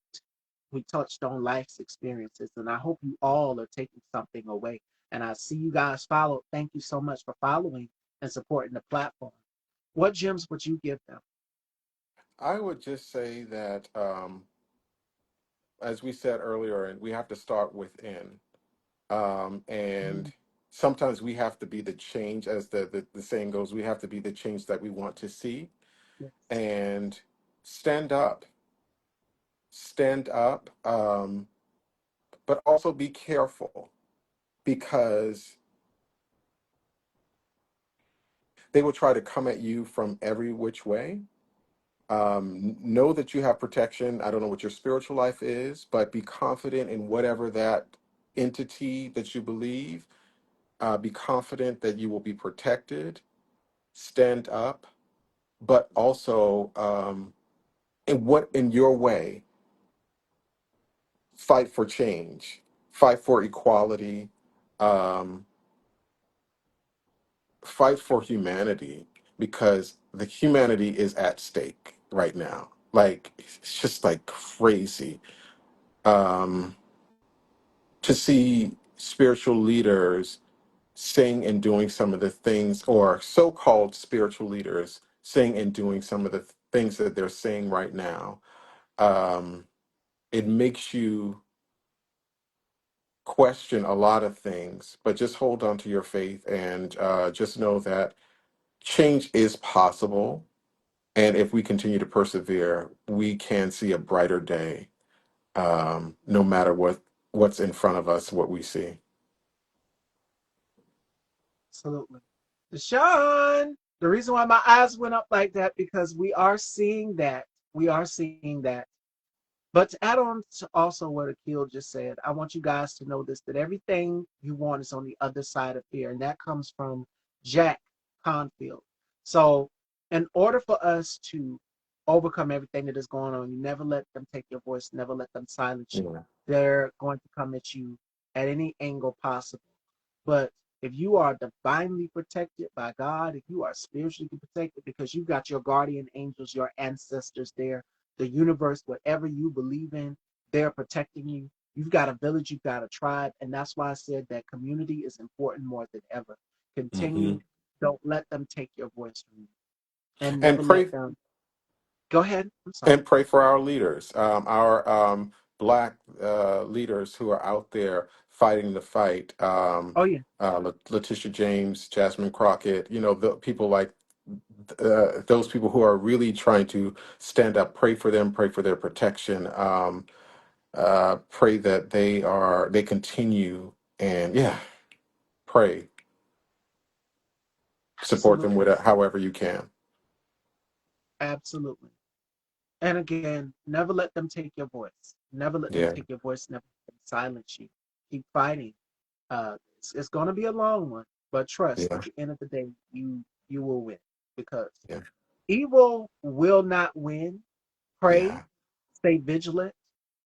We touched on life's experiences, and I hope you all are taking something away. And I see you guys follow. Thank you so much for following and supporting the platform. What gems would you give them? I would just say that, as we said earlier, and we have to start within. And Mm, sometimes we have to be the change, as the saying goes, we have to be the change that we want to see. yes, And stand up, stand up, but also be careful because they will try to come at you from every which way. Know that you have protection. I don't know what your spiritual life is, but be confident in whatever that entity that you believe. Be confident that you will be protected. Stand up, but also in your way, fight for change, fight for equality, um, fight for humanity, because the humanity is at stake right now. Like it's just like crazy. Um, to see spiritual leaders saying and doing some of the things, or so-called spiritual leaders saying and doing some of the things that they're saying right now, um, it makes you question a lot of things. But just hold on to your faith and just know that change is possible. And if we continue to persevere, we can see a brighter day, no matter what's in front of us, what we see. absolutely. Deshaun, the reason why my eyes went up like that because we are seeing that. We are seeing that. But to add on to also what Akil just said, I want you guys to know this that everything you want is on the other side of fear, and that comes from Jack Confield. So, in order for us to overcome everything that is going on, you never let them take your voice, never let them silence you. Yeah. They're going to come at you at any angle possible. But if you are divinely protected by God, if you are spiritually protected because you've got your guardian angels, your ancestors there, the universe, whatever you believe in, they're protecting you. You've got a village, you've got a tribe. And that's why I said that community is important more than ever. Hmm. Continue. Don't let them take your voice from you. And And never let pray them go ahead. I'm sorry. and pray for our leaders, our black leaders who are out there fighting the fight. Oh yeah, Letitia James, Jasmine Crockett, the people like those people who are really trying to stand up. Pray for them. Pray for their protection. Pray that they continue, and yeah, pray, support them with absolutely. it however you can. Absolutely. And again, never let them take your voice. Never let them Yeah, take your voice. Never let them silence you. Keep fighting. It's going to be a long one, but trust. yeah, At the end of the day, you will win because yeah, evil will not win. Pray, yeah, stay vigilant,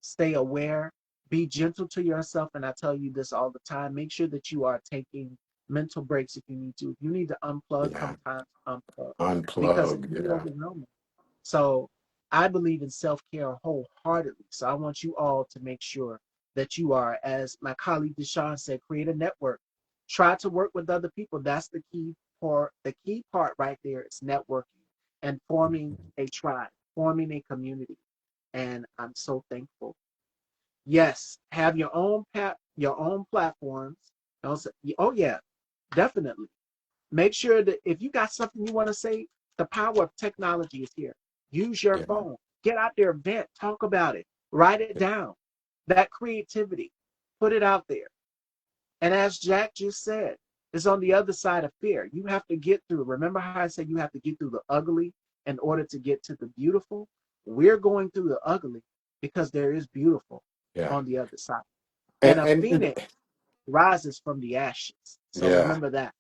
stay aware, be gentle to yourself. And I tell you this all the time. Make sure that you are taking mental breaks if you need to. If you need to unplug, yeah. sometimes unplug because it Unplug. can be Yeah, overwhelming. So I believe in self care wholeheartedly. So I want you all to make sure that you are, as my colleague Deshaun said, create a network. Try to work with other people. That's the key part. The key part right there is networking and forming a tribe, forming a community. And I'm so thankful. Yes, have your own platforms. Oh yeah, definitely. Make sure that if you got something you want to say, the power of technology is here. Use your Yeah. phone. Get out there, vent, talk about it, write it down. That creativity, put it out there. And as Jack just said, it's on the other side of fear. You have to get through. Remember how I said you have to get through the ugly in order to get to the beautiful? We're going through the ugly because there is beautiful Yeah. on the other side. And And, a and phoenix rises from the ashes. So yeah, remember that.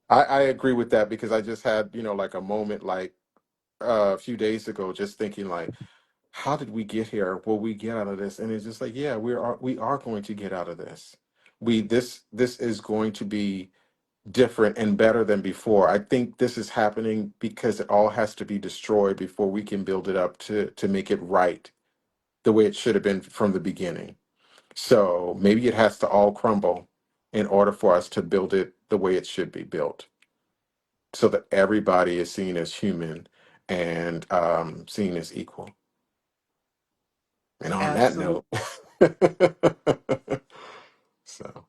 I agree with that because I just had, like a moment like a few days ago, just thinking like, how did we get here? Will we get out of this? And it's just like, yeah, we are going to get out of this. This is going to be different and better than before. I think this is happening because it all has to be destroyed before we can build it up to make it right the way it should have been from the beginning. So maybe it has to all crumble in order for us to build it the way it should be built, so that everybody is seen as human and seen as equal. And on that Absolutely. note, so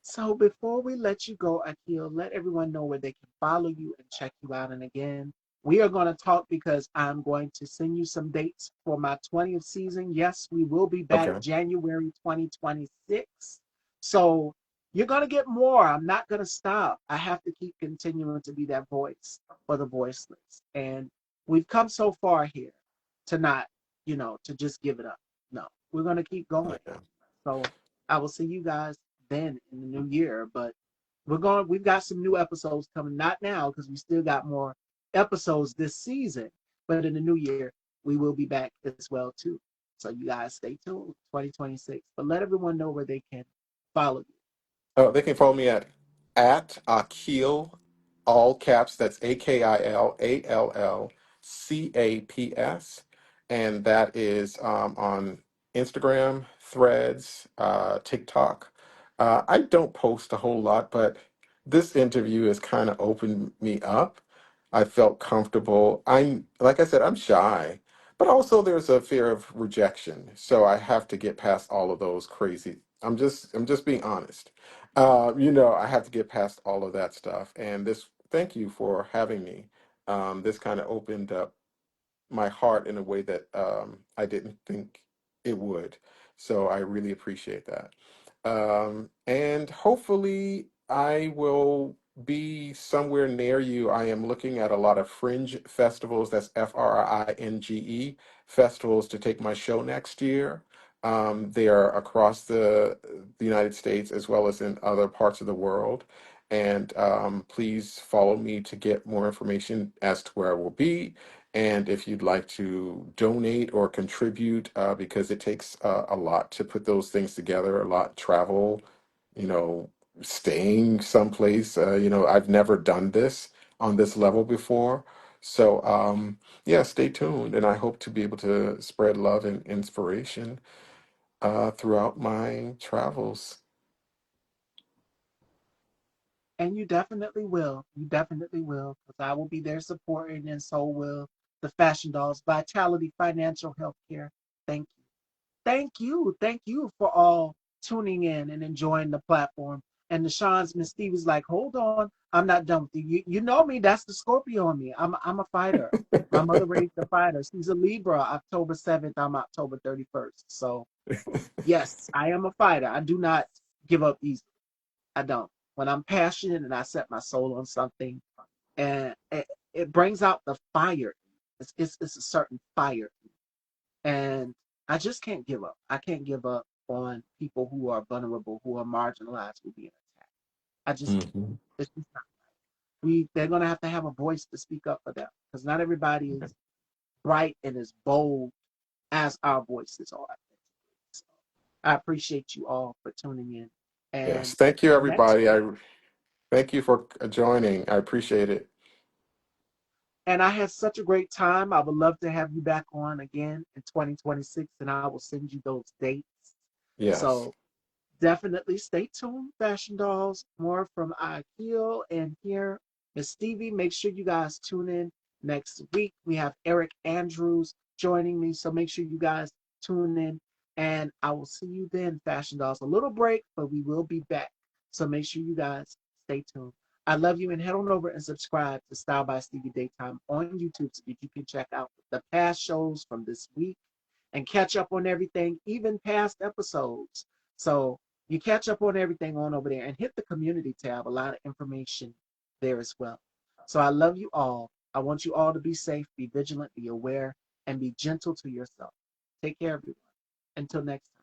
So before we let you go, Akil, let everyone know where they can follow you and check you out. And again, we are going to talk because I'm going to send you some dates for my 20th season. Yes, we will be back okay, January 2026. So you're going to get more. I'm not going to stop. I have to keep continuing to be that voice for the voiceless. And we've come so far here to not, to just give it up. No, we're going to keep going. yeah. So I will see you guys then in the new year. But we've got some new episodes coming, not now because we still got more episodes this season, but in the new year, we will be back as well too. So you guys stay tuned, 2026. But let everyone know where they can follow you. Oh, they can follow me at Akil, all caps. That's AKILALLCAPS, and that is on Instagram, Threads, TikTok. I don't post a whole lot, but this interview has kind of opened me up. I felt comfortable. I'm like I said, I'm shy, but also there's a fear of rejection, so I have to get past all of those crazy. I'm just being honest. I have to get past all of that stuff. And thank you for having me. This kind of opened up my heart in a way that I didn't think it would. So I really appreciate that. And hopefully, I will be somewhere near you. I am looking at a lot of fringe festivals, that's FRINGE festivals, to take my show next year. They are across the United States as well as in other parts of the world. And please follow me to get more information as to where I will be. And if you'd like to donate or contribute, because it takes a lot to put those things together, a lot travel, you know, staying someplace. I've never done this on this level before. So, yeah, stay tuned. And I hope to be able to spread love and inspiration throughout my travels. And you definitely will. You definitely will, because I will be there supporting, and so will the Fashion Dolls, Vitality Financial Healthcare. Thank you. Thank you. Thank you for all tuning in and enjoying the platform. And the Sean's Miss Stevie's like, hold on, I'm not done with you. You know me, that's the Scorpio in me. I'm a fighter. My mother raised a fighter. She's a Libra, October 7th. I'm October 31st. So yes, I am a fighter. I do not give up easily. I don't. When I'm passionate and I set my soul on something, and it brings out the fire. It's a certain fire, and I just can't give up. I can't give up on people who are vulnerable, who are marginalized, who are being attacked. I just can't. Mhm. It's just not. They're gonna have to have a voice to speak up for them because not everybody is bright and as bold as our voices are. So I appreciate you all for tuning in. Yes, And thank you, next everybody. week, I thank you for joining. I appreciate it. and I had such a great time. I would love to have you back on again in 2026, and I will send you those dates. Yes. So definitely stay tuned, Fashion Dolls. More from Akil and here, Miss Stevie. Make sure you guys tune in next week. We have Eric Andrews joining me, so make sure you guys tune in. And I will see you then, Fashion Dolls. A little break, but we will be back. So make sure you guys stay tuned. I love you, and head on over and subscribe to Style by Stevie Daytime on YouTube so that you can check out the past shows from this week and catch up on everything, even past episodes. So you catch up on everything on over there and hit the community tab. A lot of information there as well. So I love you all. I want you all to be safe, be vigilant, be aware, and be gentle to yourself. Take care, everyone. Until next time.